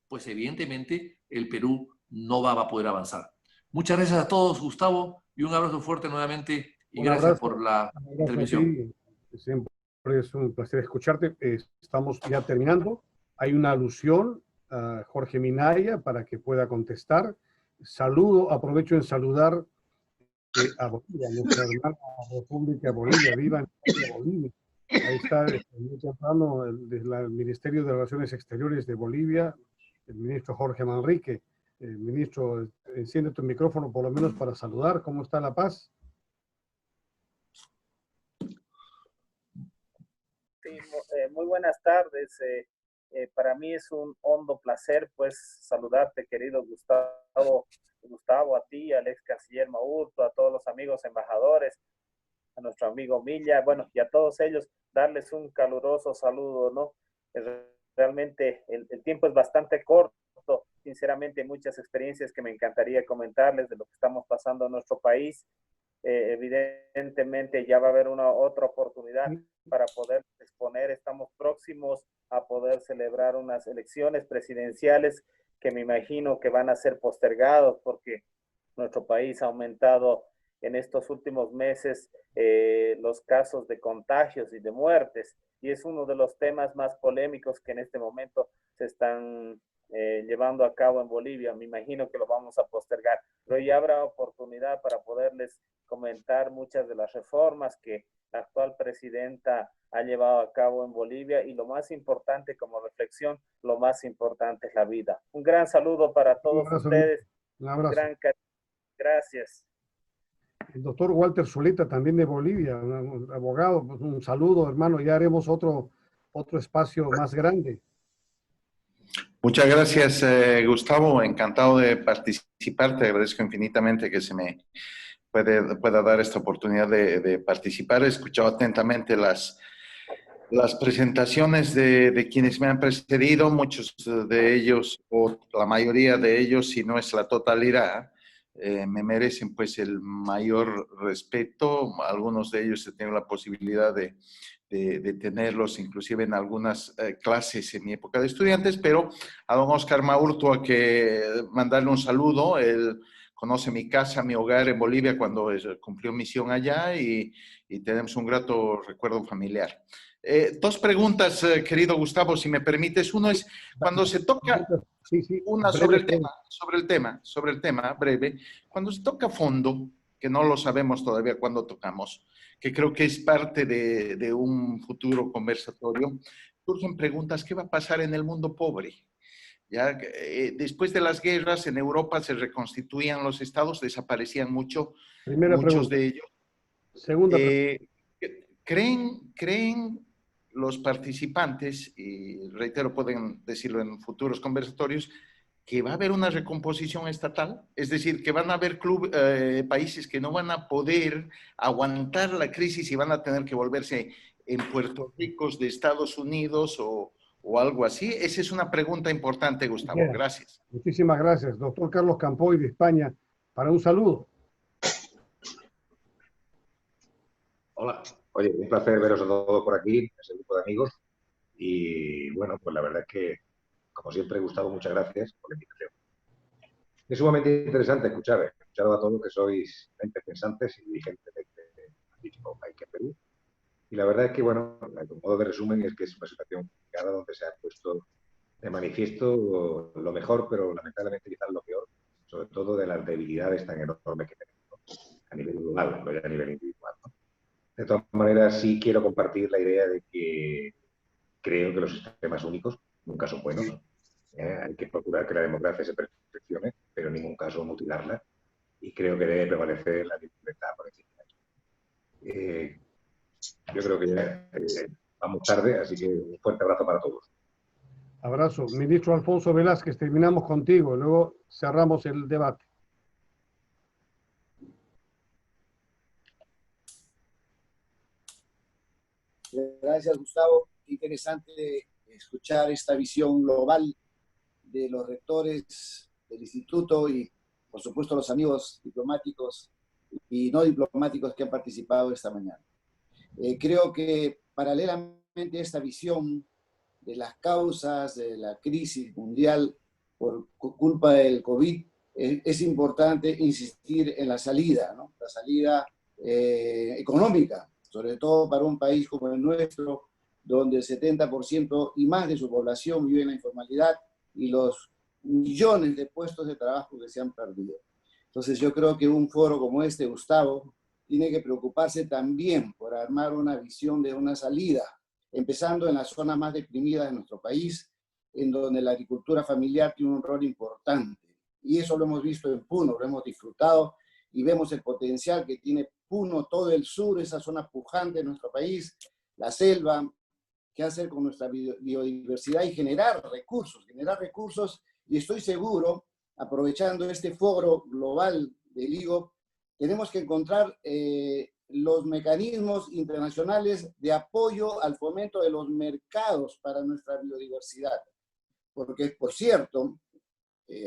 pues evidentemente el Perú no va a poder avanzar. Muchas gracias a todos, Gustavo, y un abrazo fuerte nuevamente y gracias por la intervención. Siempre es un placer escucharte. Estamos ya terminando. Hay una alusión a Jorge Minaya para que pueda contestar. Aprovecho en saludar a Bolivia, nuestra hermana República Bolivia. Viva en Bolivia. Ahí está muy temprano desde el Ministerio de Relaciones Exteriores de Bolivia, el ministro Jorge Manrique. Ministro, enciende tu micrófono por lo menos para saludar. ¿Cómo está La Paz? Sí, muy buenas tardes. Para mí es un hondo placer, pues, saludarte, querido Gustavo, a ti, al ex canciller Maurto, a todos los amigos embajadores, a nuestro amigo Milla, bueno, y a todos ellos, darles un caluroso saludo, ¿no? Realmente el tiempo es bastante corto. Sinceramente, muchas experiencias que me encantaría comentarles de lo que estamos pasando en nuestro país. Evidentemente ya va a haber otra oportunidad para poder exponer. Estamos próximos a poder celebrar unas elecciones presidenciales que me imagino que van a ser postergados porque nuestro país ha aumentado en estos últimos meses los casos de contagios y de muertes, y es uno de los temas más polémicos que en este momento se están llevando a cabo en Bolivia. Me imagino que lo vamos a postergar, pero ya habrá oportunidad para poderles comentar muchas de las reformas que la actual presidenta ha llevado a cabo en Bolivia, y lo más importante como reflexión, lo más importante es la vida. Un gran saludo para todos ustedes. Un abrazo. Gracias. El doctor Walter Zuleta, también de Bolivia, un abogado, pues un saludo, hermano. Ya haremos otro espacio más grande. Muchas gracias, Gustavo. Encantado de participar. Te agradezco infinitamente que se me pueda dar esta oportunidad de participar. He escuchado atentamente las las presentaciones de quienes me han precedido, muchos de ellos, o la mayoría de ellos, si no es la totalidad, me merecen pues el mayor respeto. Algunos de ellos he tenido la posibilidad de tenerlos inclusive en algunas clases en mi época de estudiantes, pero a don Oscar Maurtua que mandarle un saludo. Él conoce mi casa, mi hogar en Bolivia cuando cumplió misión allá y tenemos un grato recuerdo familiar. Dos preguntas, querido Gustavo, si me permites. Uno es, cuando se toca, una sobre el tema, breve, cuando se toca fondo, que no lo sabemos todavía cuándo tocamos, que creo que es parte de un futuro conversatorio, surgen preguntas, ¿qué va a pasar en el mundo pobre? Ya, después de las guerras en Europa se reconstituían los estados, desaparecían muchos de ellos. Segunda pregunta. ¿Creen los participantes, y reitero, pueden decirlo en futuros conversatorios, que va a haber una recomposición estatal? Es decir, que van a haber países que no van a poder aguantar la crisis y van a tener que volverse en Puerto Ricos de Estados Unidos o algo así. Esa es una pregunta importante, Gustavo. Gracias. Muchísimas gracias. Doctor Carlos Campoy de España, para un saludo. Hola. Oye, un placer veros a todos por aquí, ese grupo de amigos. Y bueno, pues la verdad es que, como siempre, Gustavo, muchas gracias por la invitación. Es sumamente interesante escucharos a todos que sois gente pensantes y gente de magnífico país que es Perú. Y la verdad es que, bueno, a modo de resumen, es que es una situación complicada donde se ha puesto de manifiesto lo mejor, pero lamentablemente quizás lo peor, sobre todo de las debilidades tan enormes que tenemos, ¿no? A nivel global, no ya a nivel individual, ¿no? De todas maneras, sí quiero compartir la idea de que creo que los sistemas únicos nunca son buenos. Hay que procurar que la democracia se perfeccione, pero en ningún caso mutilarla. Y creo que debe prevalecer la libertad por encima de eso. Yo creo que ya vamos tarde, así que un fuerte abrazo para todos. Abrazo. Ministro Alfonso Velázquez, terminamos contigo, luego cerramos el debate. Gracias, Gustavo. Interesante escuchar esta visión global de los rectores del instituto y, por supuesto, los amigos diplomáticos y no diplomáticos que han participado esta mañana. Creo que paralelamente a esta visión de las causas de la crisis mundial por culpa del COVID, es importante insistir en la salida, ¿no? La salida económica, sobre todo para un país como el nuestro, donde el 70% y más de su población vive en la informalidad y los millones de puestos de trabajo que se han perdido. Entonces yo creo que un foro como este, Gustavo, tiene que preocuparse también por armar una visión de una salida, empezando en las zonas más deprimidas de nuestro país, en donde la agricultura familiar tiene un rol importante. Y eso lo hemos visto en Puno, lo hemos disfrutado y vemos el potencial que tiene Puno, todo el sur, esa zona pujante de nuestro país, la selva, qué hacer con nuestra biodiversidad y generar recursos. Y estoy seguro, aprovechando este foro global del IGOP, tenemos que encontrar los mecanismos internacionales de apoyo al fomento de los mercados para nuestra biodiversidad. Porque, por cierto,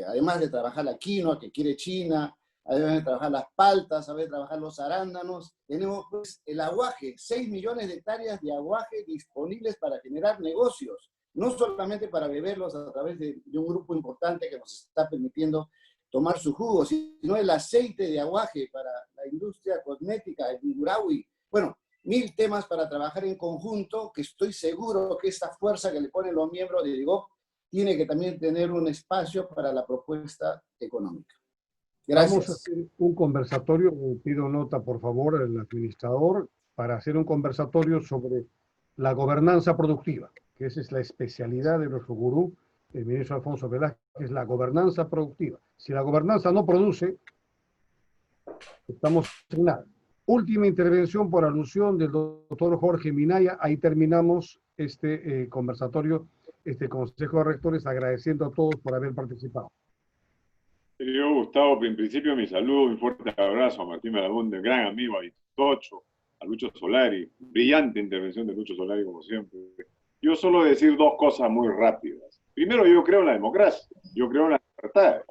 además de trabajar la quinoa que quiere China, además de trabajar las paltas, además de trabajar los arándanos, tenemos pues el aguaje, 6 millones de hectáreas de aguaje disponibles para generar negocios, no solamente para beberlos a través de un grupo importante que nos está permitiendo tomar su jugo, sino el aceite de aguaje para la industria cosmética, el Ngurawi. Bueno, 1000 temas para trabajar en conjunto, que estoy seguro que esta fuerza que le ponen los miembros de IGOP tiene que también tener un espacio para la propuesta económica. Gracias. Vamos a hacer un conversatorio, pido nota por favor al administrador, para hacer un conversatorio sobre la gobernanza productiva, que esa es la especialidad de nuestro gurú, el ministro Alfonso Velázquez, es la gobernanza productiva. Si la gobernanza no produce, estamos sin nada. Última intervención por alusión del doctor Jorge Minaya. Ahí terminamos este conversatorio, este Consejo de Rectores, agradeciendo a todos por haber participado. Querido Gustavo, en principio mi saludo, un fuerte abrazo a Martín Malabunde, gran amigo, a Tocho, a Lucho Solari. Brillante intervención de Lucho Solari, como siempre. Yo solo decir dos cosas muy rápidas. Primero, yo creo en la democracia, yo creo en la libertad,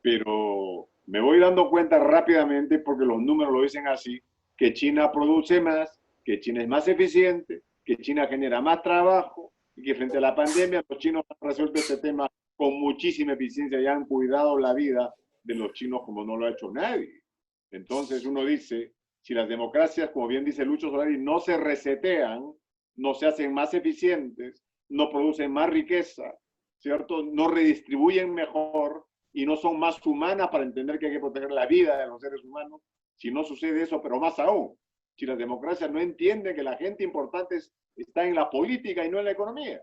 pero me voy dando cuenta rápidamente, porque los números lo dicen así, que China produce más, que China es más eficiente, que China genera más trabajo, y que frente a la pandemia los chinos han resuelto este tema con muchísima eficiencia y han cuidado la vida de los chinos como no lo ha hecho nadie. Entonces uno dice, si las democracias, como bien dice Lucho Solari, no se resetean, no se hacen más eficientes, no producen más riqueza, ¿cierto? No redistribuyen mejor y no son más humanas para entender que hay que proteger la vida de los seres humanos. Si no sucede eso, pero más aún, si las democracias no entienden que la gente importante está en la política y no en la economía.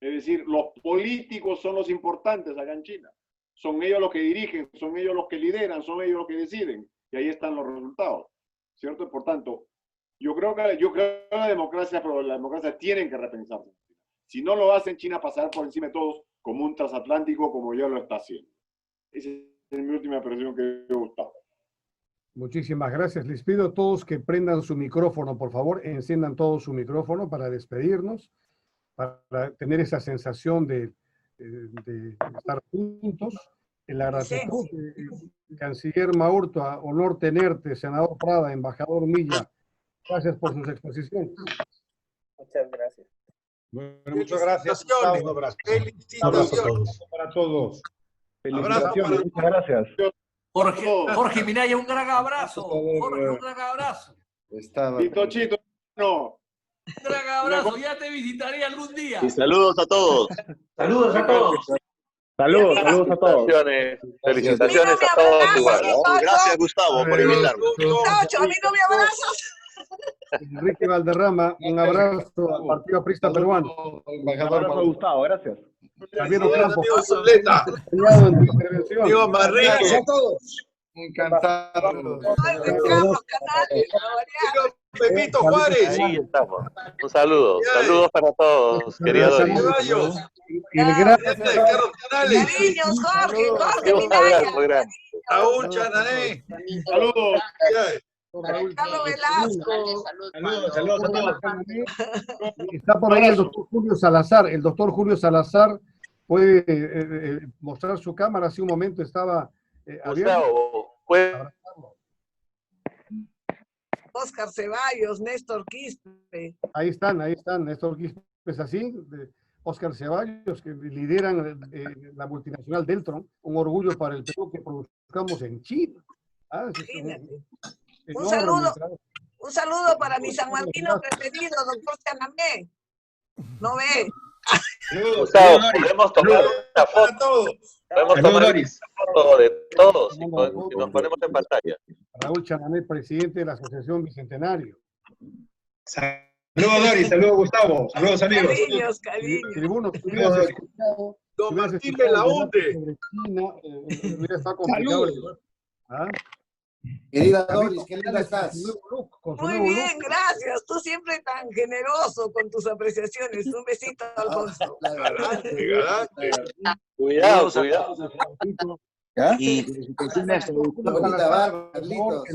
Es decir, los políticos son los importantes acá en China. Son ellos los que dirigen, son ellos los que lideran, son ellos los que deciden. Y ahí están los resultados, ¿cierto? Por tanto, yo creo en la democracia, pero la democracia tienen que repensarse. Si no lo hacen, China pasará por encima de todos como un transatlántico, como ya lo está haciendo. Esa es mi última impresión, que me gustó. Muchísimas gracias. Les pido a todos que prendan su micrófono, por favor, enciendan todos su micrófono para despedirnos, para tener esa sensación de estar juntos. En la gratitud, Canciller Maurtua, honor tenerte, senador Prada, embajador Milla, gracias por sus exposiciones. Muchas gracias. Bueno, muchas gracias. Un abrazo. Felicitaciones Para todos. Felicitaciones. Muchas gracias. Jorge Minaya, un gran abrazo. Jorge, un gran abrazo. Chito, Chito, no. Un gran abrazo. Ya te visitaré algún día. Y saludos a todos. Saludos a todos. Saludos a todos. Felicitaciones a todos igual. Gracias, Gustavo, por invitarme. Tocho, a mí no me abrazas. Enrique Valderrama, un abrazo al Partido Aprista Peruano. Embajador Gustavo, gracias. Javier Ocampo, Zuleta. en tu intervención. Diego Manrique. Gracias a todos. Encantado. Pepito Juárez. Ahí estamos. Un saludo. Saludos para todos, queridos. Ceballos. Cariños, Jorge, Jorge Un Minaya. abrazo grande. Raúl Chanané. Saludos. Carlos Velasco. Saludos a todos. Está por ahí el doctor Julio Salazar. El doctor Julio Salazar puede mostrar su cámara. Hace un momento estaba abierto. Gustavo, ¿puedes? Oscar Ceballos, Néstor Quispe. Ahí están, Néstor Quispe es así, Oscar Ceballos, que lideran la multinacional Deltron, un orgullo para el Perú que produzcamos en China. Un saludo para mi sanmarquino preferido, doctor Chanamé. ¿No ve? Gustavo, podemos tomar una foto. Podemos tomar una foto de todos y nos ponemos en pantalla. Raúl Chanamé, presidente de la Asociación Bicentenario. Saludos, Doris. Saludos, Gustavo. Saludos, amigos. Cariños. Tribuno, si hubieras escuchado, Don Martín Belaunde. Hubiera estado complicado. ¿Ah? Querida Doris, ¿qué linda estás? Muy bien, gracias. Tú siempre tan generoso con tus apreciaciones. Un besito, Alfonso. Galante. Cuidado. Y felicitaciones el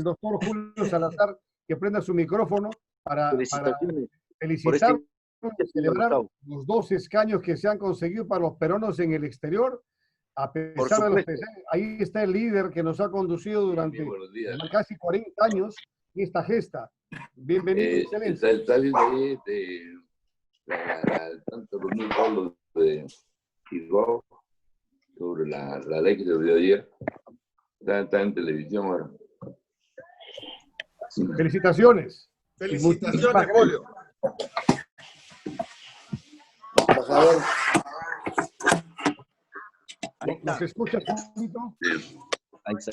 doctor Julio Salazar, que prenda su micrófono para felicitar y celebrar los 2 escaños que se han conseguido para los peruanos en el exterior. A pesar de los pesares, ahí está el líder que nos ha conducido durante casi 40 años en esta gesta. Bienvenido, excelencia. Está viendo ahí tanto los números de Igo sobre la ley que se olvidó ayer. Está en televisión ahora. Felicitaciones. Felicitaciones, Julio. Embajador. ¿Nos escuchas, Julito? Ahí está.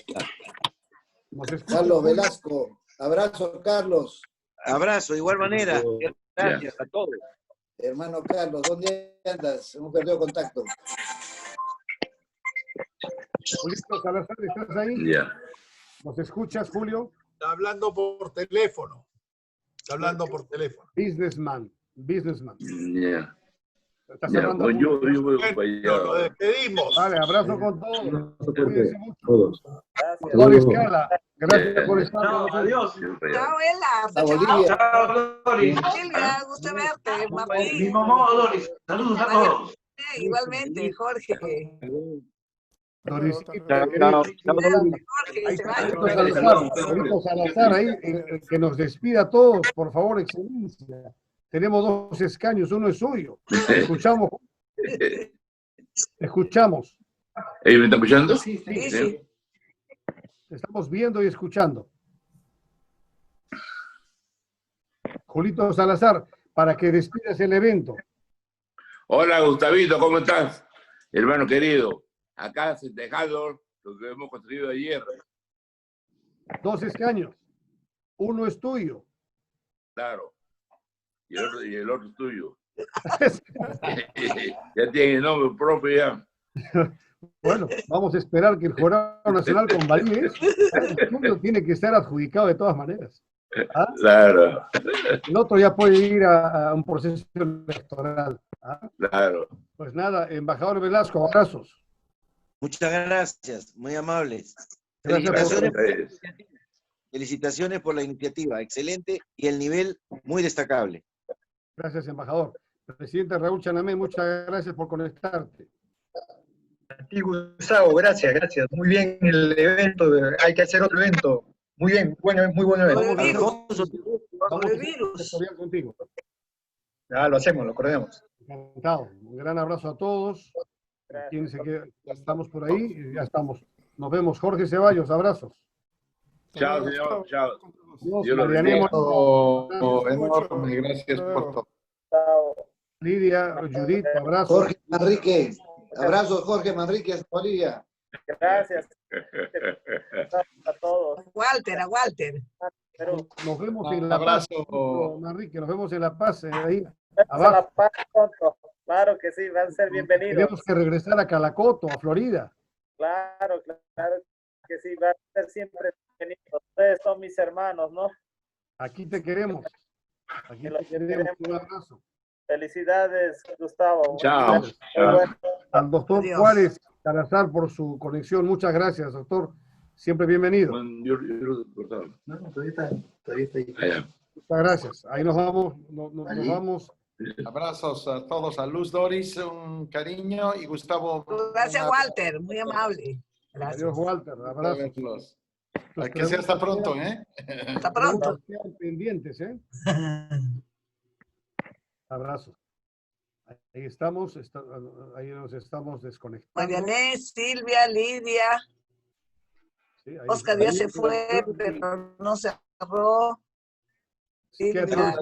Carlos Velasco. Abrazo, Carlos. Abrazo, de igual manera. Gracias a todos. Hermano Carlos, ¿dónde andas? Hemos perdido contacto. Julio Salazar, ¿estás ahí? Ya. ¿Nos escuchas, Julio? Está hablando por teléfono. Businessman. Ya. Está cerrando. Yo voy para allá. Lo despedimos. Vale, abrazo con todos. Cuídense mucho. Todos. Doctor Escala, gracias por estar con nosotros. Adiós. Chao, Ela. Chao, Bolivia. Chao, Doris. Silvia, gusto verte. Martín. Mi mamá, Doris. Saludos a todos. Igualmente, Jorge. Dorisita, Jorge, se va. Carlitos Salazar, ahí, que nos despida a todos, por favor, excelencia. Tenemos 2 escaños, uno es suyo. Escuchamos. Escuchamos. ¿Ellos me están escuchando? Sí, sí. Estamos viendo y escuchando. Julito Salazar, para que despidas el evento. Hola, Gustavito, ¿cómo estás? Hermano querido, acá festejando lo que hemos construido ayer. 2 escaños. Uno es tuyo. Claro. Y el otro es tuyo. Ya tiene nombre propio ya. Bueno, vamos a esperar que el Jurado Nacional convalide eso. El tuyo tiene que estar adjudicado de todas maneras. ¿Ah? Claro. El otro ya puede ir a un proceso electoral. ¿Ah? Claro. Pues nada, embajador Velasco, abrazos. Muchas gracias, muy amables. Gracias Felicitaciones por la iniciativa, excelente y el nivel muy destacable. Gracias, embajador. Presidente Raúl Chanamé, muchas gracias por conectarte. A ti, Gustavo, gracias. Muy bien el evento, hay que hacer otro evento. Muy bien, muy buen evento. Vamos a estudiar contigo. Ya lo hacemos, lo coordinamos. Encantado. Un gran abrazo a todos. Quien se quede, ya estamos por ahí, ya estamos. Nos vemos. Jorge Ceballos, abrazos. Chao, señor. Chao. Dios lo bendiga. Enorme, gracias por todo. Lidia, Judith, abrazo. Jorge Manrique, abrazo Jorge Manrique, hasta Bolivia. Gracias a todos. A Walter. Nos vemos en La Paz, Manrique, nos vemos en La Paz, ahí. A La Paz pronto. Claro que sí, van a ser bienvenidos. Tenemos que regresar a Calacoto, a Florida. Claro que sí, van a ser siempre bienvenidos. Ustedes son mis hermanos, ¿no? Aquí te queremos. Aquí te queremos. Un abrazo. Felicidades, Gustavo. Chao. Al doctor Juárez Salazar por su conexión. Muchas gracias, doctor. Siempre bienvenido. Todavía está ahí. Muchas gracias. Ahí nos vamos. Nos vamos. Abrazos a todos, a Luz Doris, un cariño, y Gustavo. Gracias, Walter, muy amable. Gracias. Adiós, Walter. Abrazos. Hay que ser hasta pronto, ¿eh? Hasta pronto. Pendientes, ¿eh? Abrazos. Ahí estamos, ahí nos estamos desconectando. Marianés, Silvia, Lidia. Sí, Oscar ya se fue, pero no cerró. Silvia.